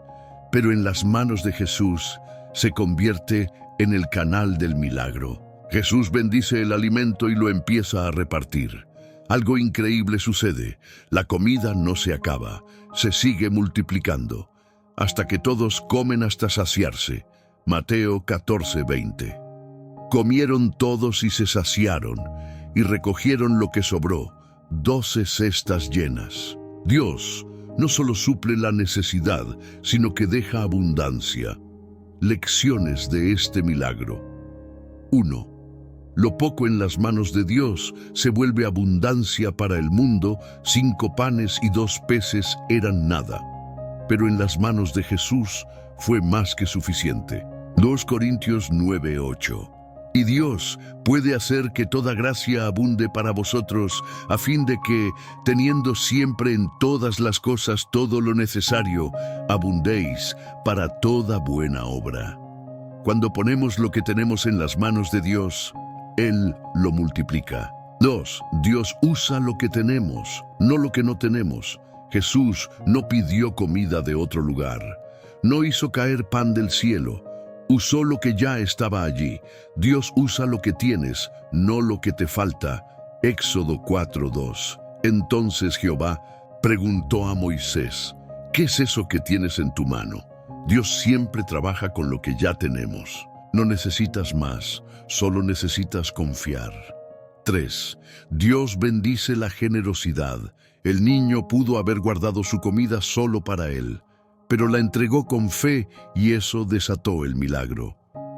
pero en las manos de Jesús se convierte en el canal del milagro. Jesús bendice el alimento y lo empieza a repartir. Algo increíble sucede. La comida no se acaba, se sigue multiplicando. hasta que todos comen hasta saciarse. Mateo 14:20. Comieron todos y se saciaron, y recogieron lo que sobró, 12 cestas llenas. Dios no solo suple la necesidad, sino que deja abundancia. Lecciones de este milagro. 1. Lo poco en las manos de Dios se vuelve abundancia para el mundo. 5 panes y 2 peces eran nada, pero en las manos de Jesús fue más que suficiente. 2 Corintios 9:8. Y Dios puede hacer que toda gracia abunde para vosotros, a fin de que, teniendo siempre en todas las cosas todo lo necesario, abundéis para toda buena obra. Cuando ponemos lo que tenemos en las manos de Dios, Él lo multiplica. 2. Dios usa lo que tenemos, no lo que no tenemos. Jesús no pidió comida de otro lugar, no hizo caer pan del cielo. Usó lo que ya estaba allí. Dios usa lo que tienes, no lo que te falta. Éxodo 4:2. Entonces Jehová preguntó a Moisés, ¿qué es eso que tienes en tu mano? Dios siempre trabaja con lo que ya tenemos. No necesitas más, solo necesitas confiar. 3. Dios bendice la generosidad. El niño pudo haber guardado su comida solo para él, pero la entregó con fe y eso desató el milagro.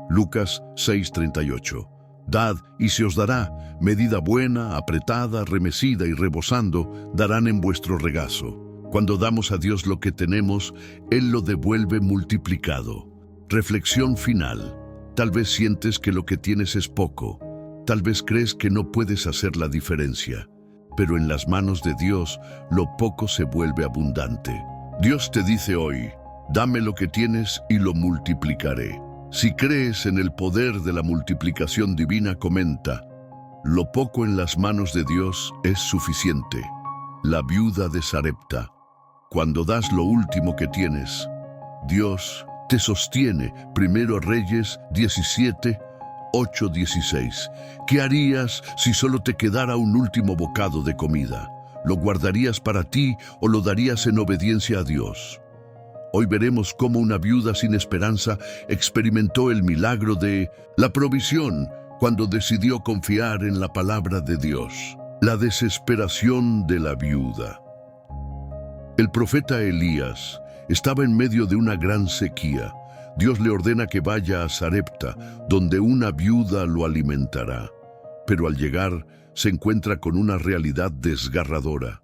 Lucas 6:38. Dad y se os dará, medida buena, apretada, remecida y rebosando, darán en vuestro regazo. Cuando damos a Dios lo que tenemos, Él lo devuelve multiplicado. Reflexión final. Tal vez sientes que lo que tienes es poco. Tal vez crees que no puedes hacer la diferencia. Pero en las manos de Dios, lo poco se vuelve abundante. Dios te dice hoy, dame lo que tienes y lo multiplicaré. Si crees en el poder de la multiplicación divina, comenta, lo poco en las manos de Dios es suficiente. La viuda de Sarepta. Cuando das lo último que tienes, Dios te sostiene. 1 Reyes 17:8-16. ¿Qué harías si solo te quedara un último bocado de comida? ¿Lo guardarías para ti o lo darías en obediencia a Dios? Hoy veremos cómo una viuda sin esperanza experimentó el milagro de la provisión cuando decidió confiar en la palabra de Dios. La desesperación de la viuda. El profeta Elías estaba en medio de una gran sequía. Dios le ordena que vaya a Sarepta, donde una viuda lo alimentará. Pero al llegar, se encuentra con una realidad desgarradora.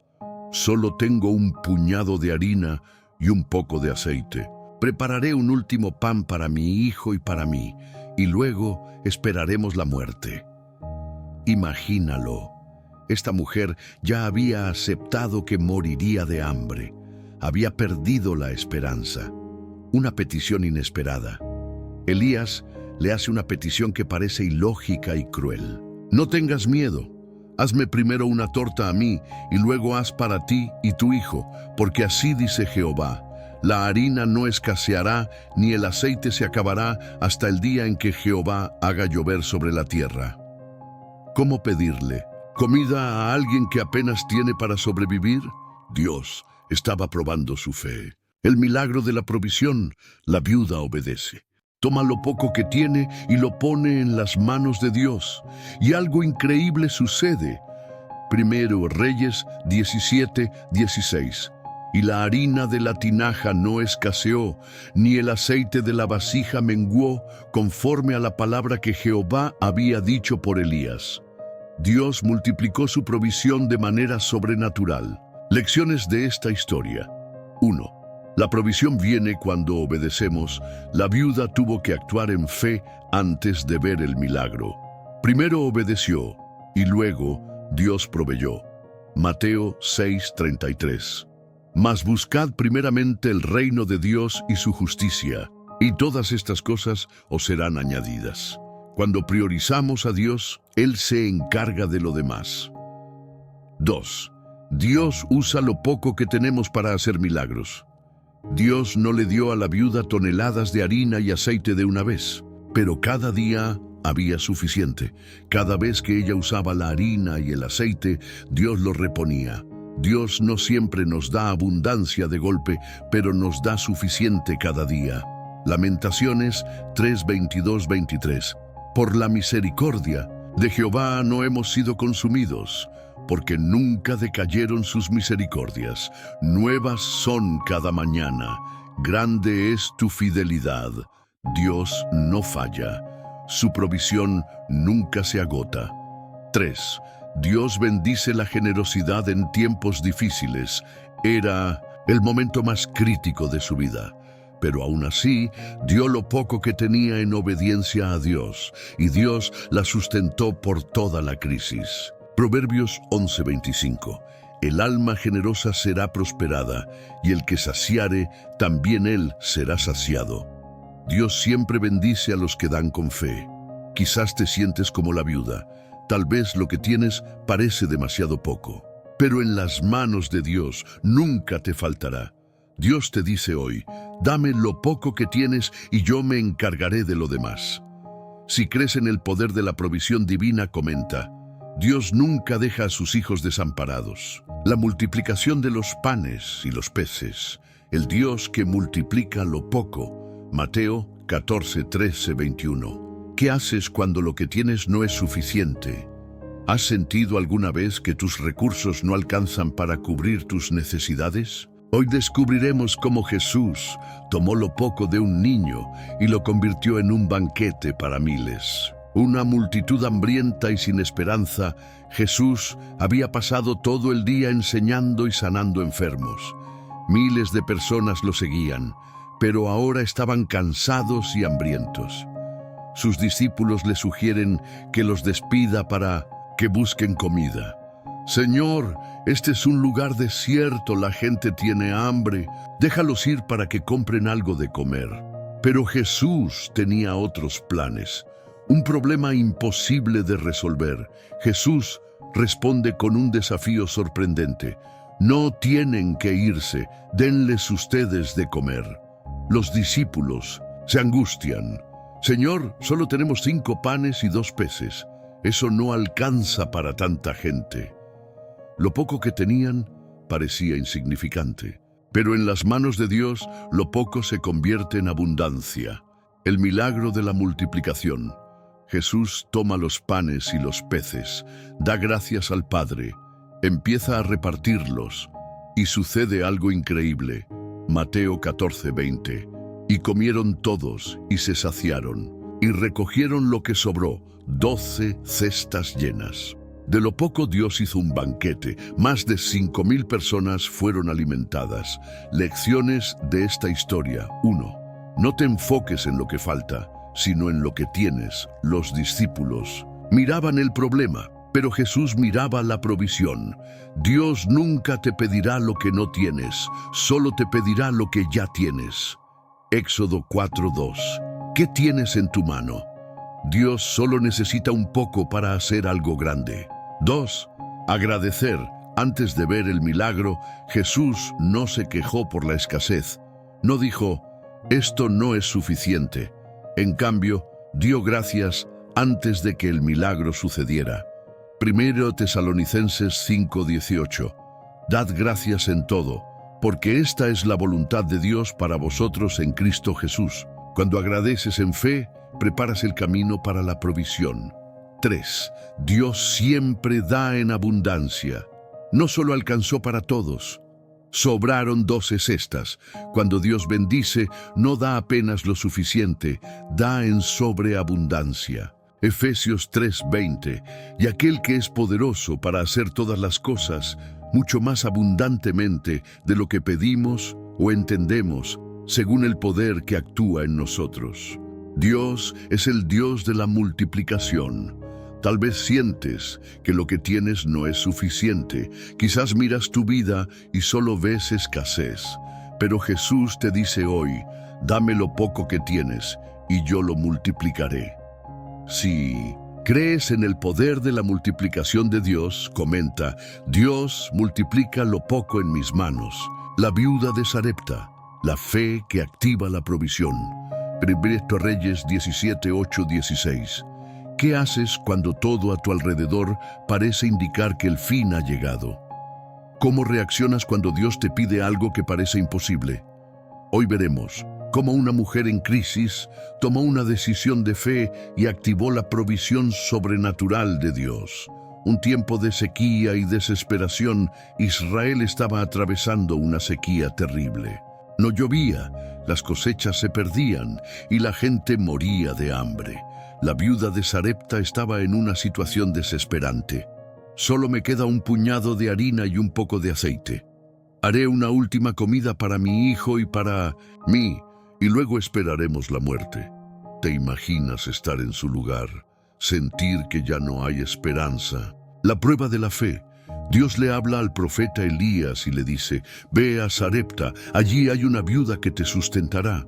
Solo tengo un puñado de harina y un poco de aceite. Prepararé un último pan para mi hijo y para mí, y luego esperaremos la muerte. Imagínalo. Esta mujer ya había aceptado que moriría de hambre. Había perdido la esperanza. Una petición inesperada. Elías le hace una petición que parece ilógica y cruel. No tengas miedo. Hazme primero una torta a mí y luego haz para ti y tu hijo, porque así dice Jehová, la harina no escaseará ni el aceite se acabará hasta el día en que Jehová haga llover sobre la tierra. ¿Cómo pedirle comida a alguien que apenas tiene para sobrevivir? Dios estaba probando su fe. El milagro de la provisión, la viuda obedece. Toma lo poco que tiene y lo pone en las manos de Dios. Y algo increíble sucede. 1 Reyes 17:16. Y la harina de la tinaja no escaseó, ni el aceite de la vasija menguó, conforme a la palabra que Jehová había dicho por Elías. Dios multiplicó su provisión de manera sobrenatural. Lecciones de esta historia. 1. La provisión viene cuando obedecemos. La viuda tuvo que actuar en fe antes de ver el milagro. Primero obedeció y luego Dios proveyó. Mateo 6:33. Mas buscad primeramente el reino de Dios y su justicia, y todas estas cosas os serán añadidas. Cuando priorizamos a Dios, Él se encarga de lo demás. 2. Dios usa lo poco que tenemos para hacer milagros. Dios no le dio a la viuda toneladas de harina y aceite de una vez, pero cada día había suficiente. Cada vez que ella usaba la harina y el aceite, Dios lo reponía. Dios no siempre nos da abundancia de golpe, pero nos da suficiente cada día. Lamentaciones 3:22-23. Por la misericordia de Jehová no hemos sido consumidos, porque nunca decayeron sus misericordias. Nuevas son cada mañana. Grande es tu fidelidad. Dios no falla. Su provisión nunca se agota. 3. Dios bendice la generosidad en tiempos difíciles. Era el momento más crítico de su vida. Pero aún así, dio lo poco que tenía en obediencia a Dios, y Dios la sustentó por toda la crisis. Proverbios 11:25. El alma generosa será prosperada, y el que saciare, también él será saciado. Dios siempre bendice a los que dan con fe. Quizás te sientes como la viuda. Tal vez lo que tienes parece demasiado poco. Pero en las manos de Dios nunca te faltará. Dios te dice hoy, dame lo poco que tienes y yo me encargaré de lo demás. Si crees en el poder de la provisión divina, comenta, Dios nunca deja a sus hijos desamparados. La multiplicación de los panes y los peces, el Dios que multiplica lo poco. Mateo 14:13-21. ¿Qué haces cuando lo que tienes no es suficiente? ¿Has sentido alguna vez que tus recursos no alcanzan para cubrir tus necesidades? Hoy descubriremos cómo Jesús tomó lo poco de un niño y lo convirtió en un banquete para miles. Una multitud hambrienta y sin esperanza, Jesús había pasado todo el día enseñando y sanando enfermos. Miles de personas lo seguían, pero ahora estaban cansados y hambrientos. Sus discípulos le sugieren que los despida para que busquen comida. Señor, este es un lugar desierto, la gente tiene hambre. Déjalos ir para que compren algo de comer. Pero Jesús tenía otros planes. Un problema imposible de resolver. Jesús responde con un desafío sorprendente. No tienen que irse, denles ustedes de comer. Los discípulos se angustian. Señor, solo tenemos 5 panes y 2 peces. Eso no alcanza para tanta gente. Lo poco que tenían parecía insignificante. Pero en las manos de Dios, lo poco se convierte en abundancia. El milagro de la multiplicación. Jesús toma los panes y los peces, da gracias al Padre, empieza a repartirlos, y sucede algo increíble. Mateo 14:20. Y comieron todos, y se saciaron, y recogieron lo que sobró, 12 cestas llenas. De lo poco Dios hizo un banquete, más de 5,000 personas fueron alimentadas. Lecciones de esta historia. 1. No te enfoques en lo que falta, sino en lo que tienes. Los discípulos miraban el problema, pero Jesús miraba la provisión. Dios nunca te pedirá lo que no tienes, solo te pedirá lo que ya tienes. Éxodo 4:2. ¿Qué tienes en tu mano? Dios solo necesita un poco para hacer algo grande. 2. Agradecer. Antes de ver el milagro, Jesús no se quejó por la escasez. No dijo, esto no es suficiente. En cambio, dio gracias antes de que el milagro sucediera. 1 Tesalonicenses 5:18. Dad gracias en todo, porque esta es la voluntad de Dios para vosotros en Cristo Jesús. Cuando agradeces en fe, preparas el camino para la provisión. 3. Dios siempre da en abundancia. No solo alcanzó para todos, sobraron 12 cestas. Cuando Dios bendice, no da apenas lo suficiente, da en sobreabundancia. Efesios 3:20. Y aquel que es poderoso para hacer todas las cosas, mucho más abundantemente de lo que pedimos o entendemos, según el poder que actúa en nosotros. Dios es el Dios de la multiplicación. Tal vez sientes que lo que tienes no es suficiente. Quizás miras tu vida y solo ves escasez. Pero Jesús te dice hoy, dame lo poco que tienes y yo lo multiplicaré. Si crees en el poder de la multiplicación de Dios, comenta, Dios multiplica lo poco en mis manos. La viuda de Sarepta, la fe que activa la provisión. 1 Reyes 17:8-16. ¿Qué haces cuando todo a tu alrededor parece indicar que el fin ha llegado? ¿Cómo reaccionas cuando Dios te pide algo que parece imposible? Hoy veremos cómo una mujer en crisis tomó una decisión de fe y activó la provisión sobrenatural de Dios. Un tiempo de sequía y desesperación, Israel estaba atravesando una sequía terrible. No llovía, las cosechas se perdían y la gente moría de hambre. La viuda de Sarepta estaba en una situación desesperante. Solo me queda un puñado de harina y un poco de aceite. Haré una última comida para mi hijo y para mí, y luego esperaremos la muerte. ¿Te imaginas estar en su lugar? Sentir que ya no hay esperanza. La prueba de la fe. Dios le habla al profeta Elías y le dice: ve a Sarepta, allí hay una viuda que te sustentará.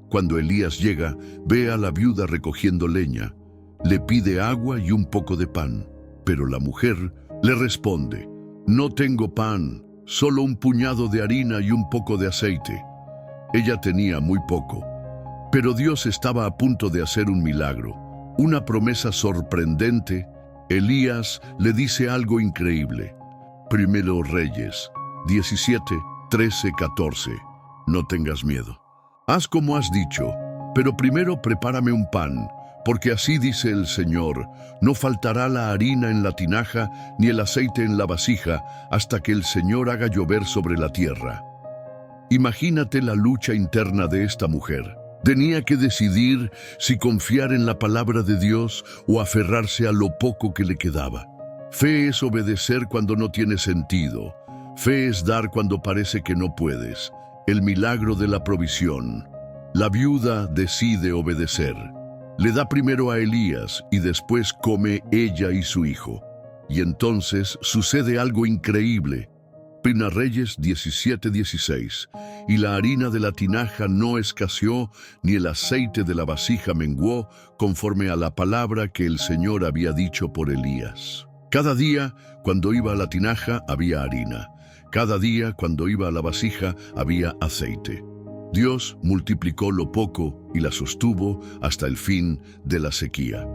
Cuando Elías llega, ve a la viuda recogiendo leña. Le pide agua y un poco de pan. Pero la mujer le responde: no tengo pan, solo un puñado de harina y un poco de aceite. Ella tenía muy poco, pero Dios estaba a punto de hacer un milagro, una promesa sorprendente. Elías le dice algo increíble. Primero Reyes 17, 13, 14. No tengas miedo. Haz como has dicho, pero primero prepárame un pan, porque así dice el Señor: no faltará la harina en la tinaja ni el aceite en la vasija hasta que el Señor haga llover sobre la tierra. Imagínate la lucha interna de esta mujer. Tenía que decidir si confiar en la palabra de Dios o aferrarse a lo poco que le quedaba. Fe es obedecer cuando no tiene sentido. Fe es dar cuando parece que no puedes. El milagro de la provisión. La viuda decide obedecer. Le da primero a Elías y después come ella y su hijo. Y entonces sucede algo increíble. Primera Reyes 17, 16. Y la harina de la tinaja no escaseó, ni el aceite de la vasija menguó, conforme a la palabra que el Señor había dicho por Elías. Cada día, cuando iba a la tinaja, había harina. Cada día, cuando iba a la vasija, había aceite. Dios multiplicó lo poco y la sostuvo hasta el fin de la sequía.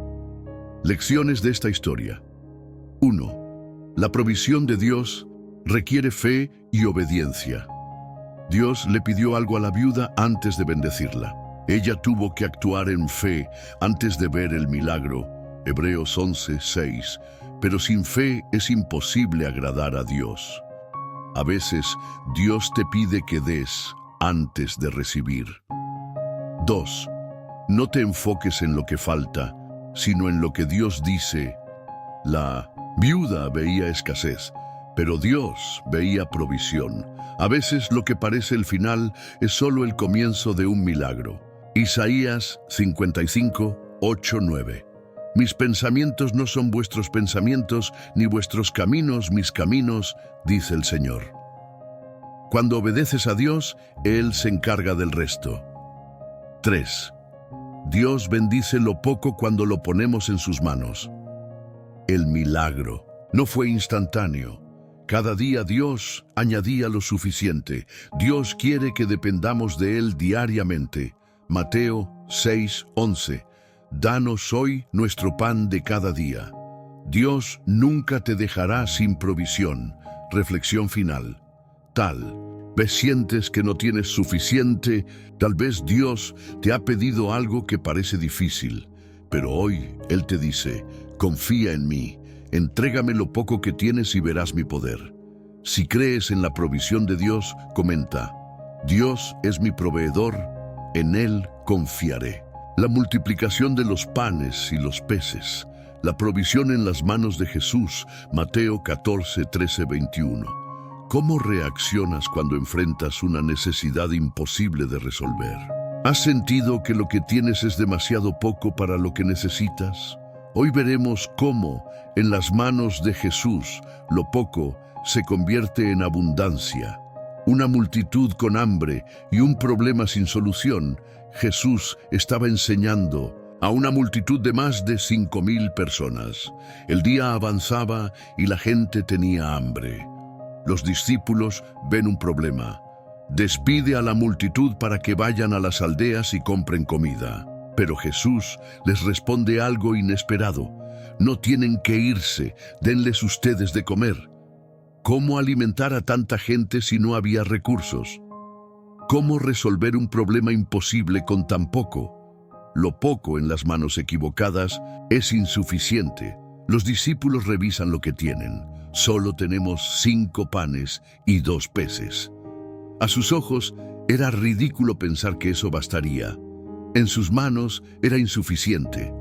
Lecciones de esta historia. 1. La provisión de Dios requiere fe y obediencia. Dios le pidió algo a la viuda antes de bendecirla. Ella tuvo que actuar en fe antes de ver el milagro. Hebreos 11, 6. Pero sin fe es imposible agradar a Dios. A veces, Dios te pide que des antes de recibir. 2. No te enfoques en lo que falta, sino en lo que Dios dice. La viuda veía escasez, pero Dios veía provisión. A veces lo que parece el final es solo el comienzo de un milagro. Isaías 55, 8, 9. Mis pensamientos no son vuestros pensamientos, ni vuestros caminos mis caminos, dice el Señor. Cuando obedeces a Dios, Él se encarga del resto. 3. Dios bendice lo poco cuando lo ponemos en sus manos. El milagro no fue instantáneo. Cada día Dios añadía lo suficiente. Dios quiere que dependamos de Él diariamente. Mateo 6, 11. Danos hoy nuestro pan de cada día. Dios nunca te dejará sin provisión. Reflexión final. Tal vez sientes que no tienes suficiente, tal vez Dios te ha pedido algo que parece difícil, pero hoy Él te dice: confía en mí, entrégame lo poco que tienes y verás mi poder. Si crees en la provisión de Dios, comenta: Dios es mi proveedor, en Él confiaré. La multiplicación de los panes y los peces, la provisión en las manos de Jesús, Mateo 14, 13, 21. ¿Cómo reaccionas cuando enfrentas una necesidad imposible de resolver? ¿Has sentido que lo que tienes es demasiado poco para lo que necesitas? Hoy veremos cómo, en las manos de Jesús, lo poco se convierte en abundancia. Una multitud con hambre y un problema sin solución. Jesús estaba enseñando a una multitud de más de 5,000 personas. El día avanzaba y la gente tenía hambre. Los discípulos ven un problema. Despide a la multitud para que vayan a las aldeas y compren comida. Pero Jesús les responde algo inesperado. No tienen que irse, denles ustedes de comer. ¿Cómo alimentar a tanta gente si no había recursos? ¿Cómo resolver un problema imposible con tan poco? Lo poco en las manos equivocadas es insuficiente. Los discípulos revisan lo que tienen. Solo tenemos 5 panes y 2 peces. A sus ojos era ridículo pensar que eso bastaría. En sus manos era insuficiente.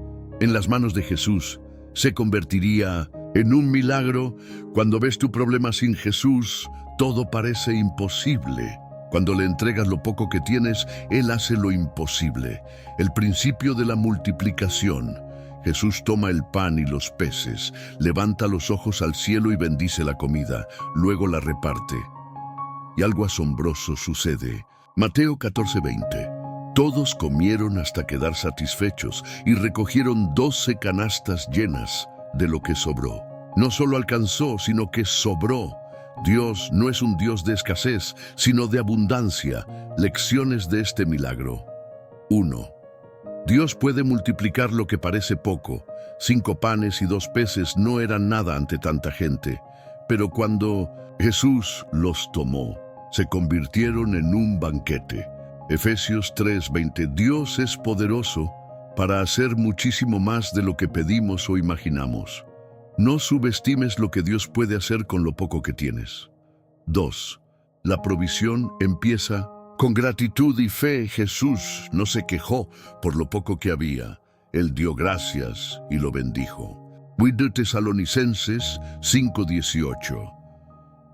En las manos de Jesús se convertiría en un milagro. Cuando ves tu problema sin Jesús, todo parece imposible. Cuando le entregas lo poco que tienes, Él hace lo imposible. El principio de la multiplicación. Jesús toma el pan y los peces, levanta los ojos al cielo y bendice la comida, luego la reparte. Y algo asombroso sucede. Mateo 14:20. Todos comieron hasta quedar satisfechos y recogieron 12 canastas llenas de lo que sobró. No solo alcanzó, sino que sobró. Dios no es un Dios de escasez, sino de abundancia. Lecciones de este milagro. 1. Dios puede multiplicar lo que parece poco. 5 panes y 2 peces no eran nada ante tanta gente. Pero cuando Jesús los tomó, se convirtieron en un banquete. Efesios 3:20. Dios es poderoso para hacer muchísimo más de lo que pedimos o imaginamos. No subestimes lo que Dios puede hacer con lo poco que tienes. 2. La provisión empieza con gratitud y fe. Jesús no se quejó por lo poco que había. Él dio gracias y lo bendijo. Tesalonicenses 5:18.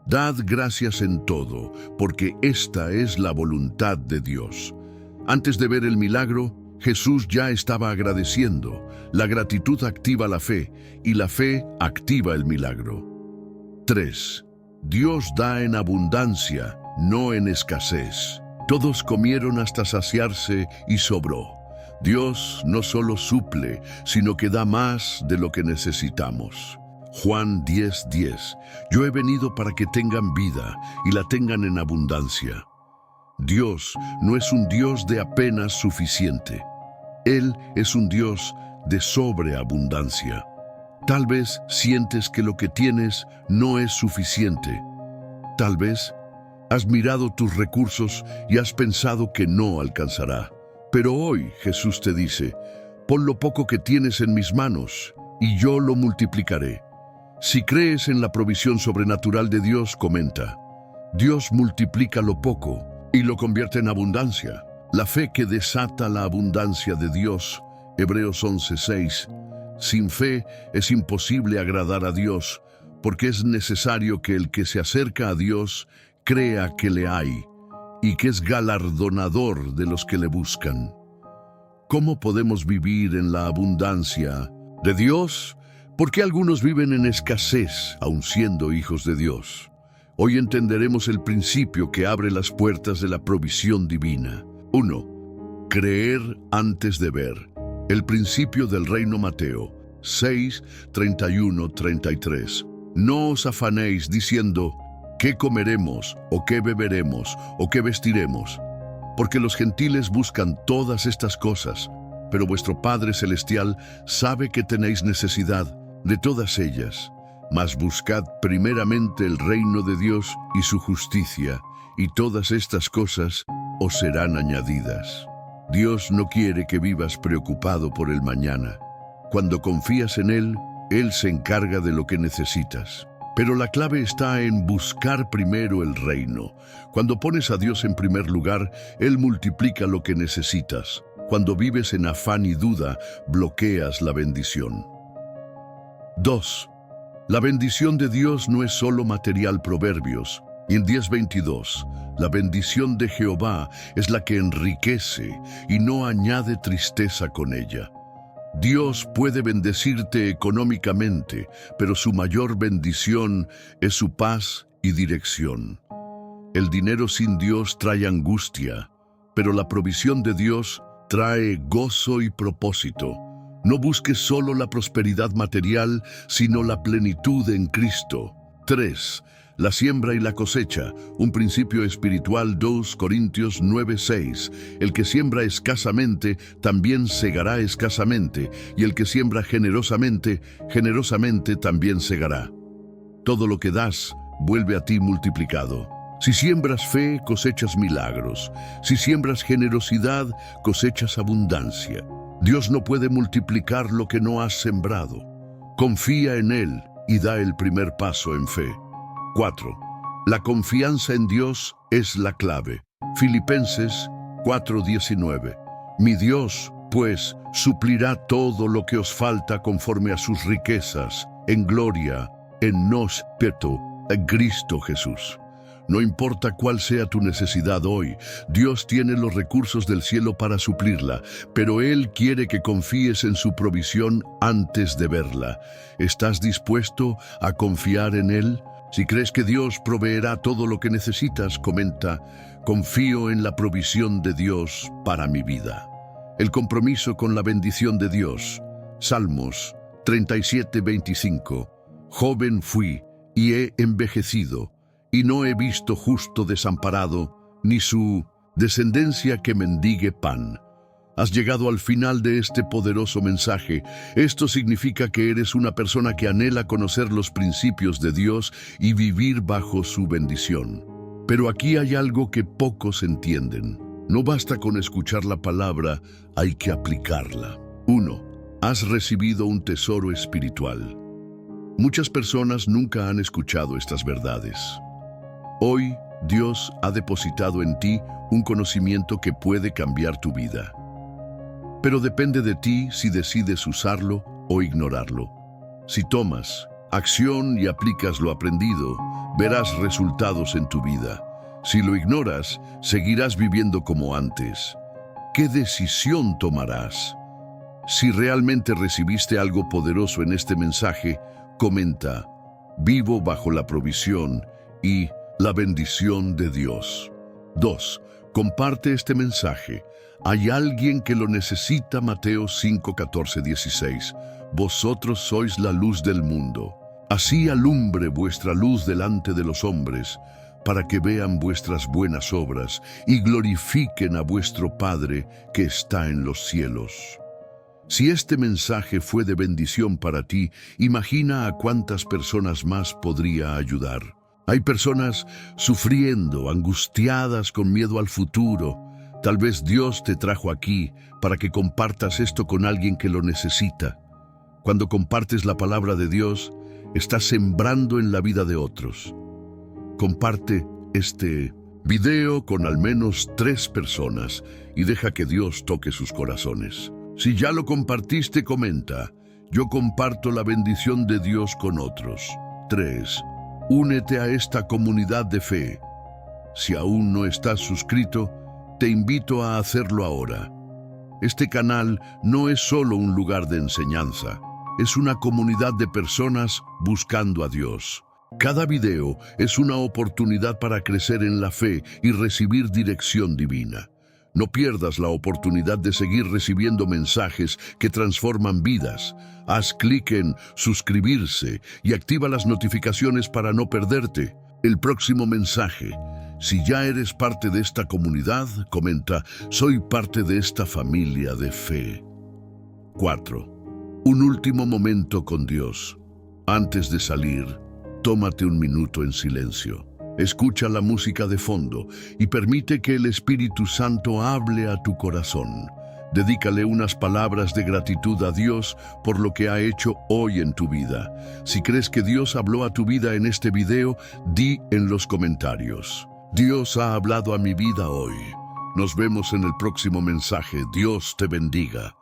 Dad gracias en todo, porque esta es la voluntad de Dios. Antes de ver el milagro, Jesús ya estaba agradeciendo. La gratitud activa la fe, y la fe activa el milagro. 3. Dios da en abundancia, no en escasez. Todos comieron hasta saciarse y sobró. Dios no solo suple, sino que da más de lo que necesitamos. Juan 10:10. Yo he venido para que tengan vida y la tengan en abundancia. Dios no es un Dios de apenas suficiente. Él es un Dios de sobreabundancia. Tal vez sientes que lo que tienes no es suficiente. Tal vez has mirado tus recursos y has pensado que no alcanzará. Pero hoy Jesús te dice, pon lo poco que tienes en mis manos y yo lo multiplicaré. Si crees en la provisión sobrenatural de Dios, comenta, Dios multiplica lo poco y lo convierte en abundancia. La fe que desata la abundancia de Dios. Hebreos 11:6. Sin fe es imposible agradar a Dios, porque es necesario que el que se acerca a Dios crea que le hay y que es galardonador de los que le buscan. ¿Cómo podemos vivir en la abundancia de Dios? ¿Por qué algunos viven en escasez, aun siendo hijos de Dios? Hoy entenderemos el principio que abre las puertas de la provisión divina. 1. Creer antes de ver. El principio del reino. Mateo 6:31-33. No os afanéis diciendo, ¿qué comeremos, o qué beberemos, o qué vestiremos? Porque los gentiles buscan todas estas cosas, pero vuestro Padre Celestial sabe que tenéis necesidad de todas ellas. Mas buscad primeramente el reino de Dios y su justicia, y todas estas cosas os serán añadidas. Dios no quiere que vivas preocupado por el mañana. Cuando confías en Él, Él se encarga de lo que necesitas. Pero la clave está en buscar primero el reino. Cuando pones a Dios en primer lugar, Él multiplica lo que necesitas. Cuando vives en afán y duda, bloqueas la bendición. 2. La bendición de Dios no es solo material. Proverbios. Y en 10:22, la bendición de Jehová es la que enriquece y no añade tristeza con ella. Dios puede bendecirte económicamente, pero su mayor bendición es su paz y dirección. El dinero sin Dios trae angustia, pero la provisión de Dios trae gozo y propósito. No busques solo la prosperidad material, sino la plenitud en Cristo. 3. La siembra y la cosecha, un principio espiritual. 2 Corintios 9:6. El que siembra escasamente, también segará escasamente, y el que siembra generosamente, generosamente también segará. Todo lo que das vuelve a ti multiplicado. Si siembras fe, cosechas milagros. Si siembras generosidad, cosechas abundancia. Dios no puede multiplicar lo que no has sembrado. Confía en Él y da el primer paso en fe. 4. La confianza en Dios es la clave. Filipenses 4:19. Mi Dios, pues, suplirá todo lo que os falta conforme a sus riquezas, en gloria, en nos peto, en Cristo Jesús. No importa cuál sea tu necesidad hoy, Dios tiene los recursos del cielo para suplirla, pero Él quiere que confíes en su provisión antes de verla. ¿Estás dispuesto a confiar en Él? Si crees que Dios proveerá todo lo que necesitas, comenta: confío en la provisión de Dios para mi vida. El compromiso con la bendición de Dios. Salmos 37:25. Joven fui y he envejecido, y no he visto justo desamparado, ni su descendencia que mendigue pan. Has llegado al final de este poderoso mensaje. Esto significa que eres una persona que anhela conocer los principios de Dios y vivir bajo su bendición. Pero aquí hay algo que pocos entienden. No basta con escuchar la palabra, hay que aplicarla. 1. Has recibido un tesoro espiritual. Muchas personas nunca han escuchado estas verdades. Hoy, Dios ha depositado en ti un conocimiento que puede cambiar tu vida. Pero depende de ti si decides usarlo o ignorarlo. Si tomas acción y aplicas lo aprendido, verás resultados en tu vida. Si lo ignoras, seguirás viviendo como antes. ¿Qué decisión tomarás? Si realmente recibiste algo poderoso en este mensaje, comenta: vivo bajo la provisión y la bendición de Dios. 2. Comparte este mensaje. Hay alguien que lo necesita. Mateo 5:14-16. Vosotros sois la luz del mundo. Así alumbre vuestra luz delante de los hombres, para que vean vuestras buenas obras y glorifiquen a vuestro Padre que está en los cielos. Si este mensaje fue de bendición para ti, imagina a cuántas personas más podría ayudar. Hay personas sufriendo, angustiadas, con miedo al futuro. Tal vez Dios te trajo aquí para que compartas esto con alguien que lo necesita. Cuando compartes la palabra de Dios, estás sembrando en la vida de otros. Comparte este video con al menos 3 personas y deja que Dios toque sus corazones. Si ya lo compartiste, comenta: yo comparto la bendición de Dios con otros. 3. Únete a esta comunidad de fe. Si aún no estás suscrito, te invito a hacerlo ahora. Este canal no es solo un lugar de enseñanza, es una comunidad de personas buscando a Dios. Cada video es una oportunidad para crecer en la fe y recibir dirección divina. No pierdas la oportunidad de seguir recibiendo mensajes que transforman vidas. Haz clic en suscribirse y activa las notificaciones para no perderte el próximo mensaje. Si ya eres parte de esta comunidad, comenta: soy parte de esta familia de fe. 4. Un último momento con Dios. Antes de salir, tómate un minuto en silencio. Escucha la música de fondo y permite que el Espíritu Santo hable a tu corazón. Dedícale unas palabras de gratitud a Dios por lo que ha hecho hoy en tu vida. Si crees que Dios habló a tu vida en este video, di en los comentarios: Dios ha hablado a mi vida hoy. Nos vemos en el próximo mensaje. Dios te bendiga.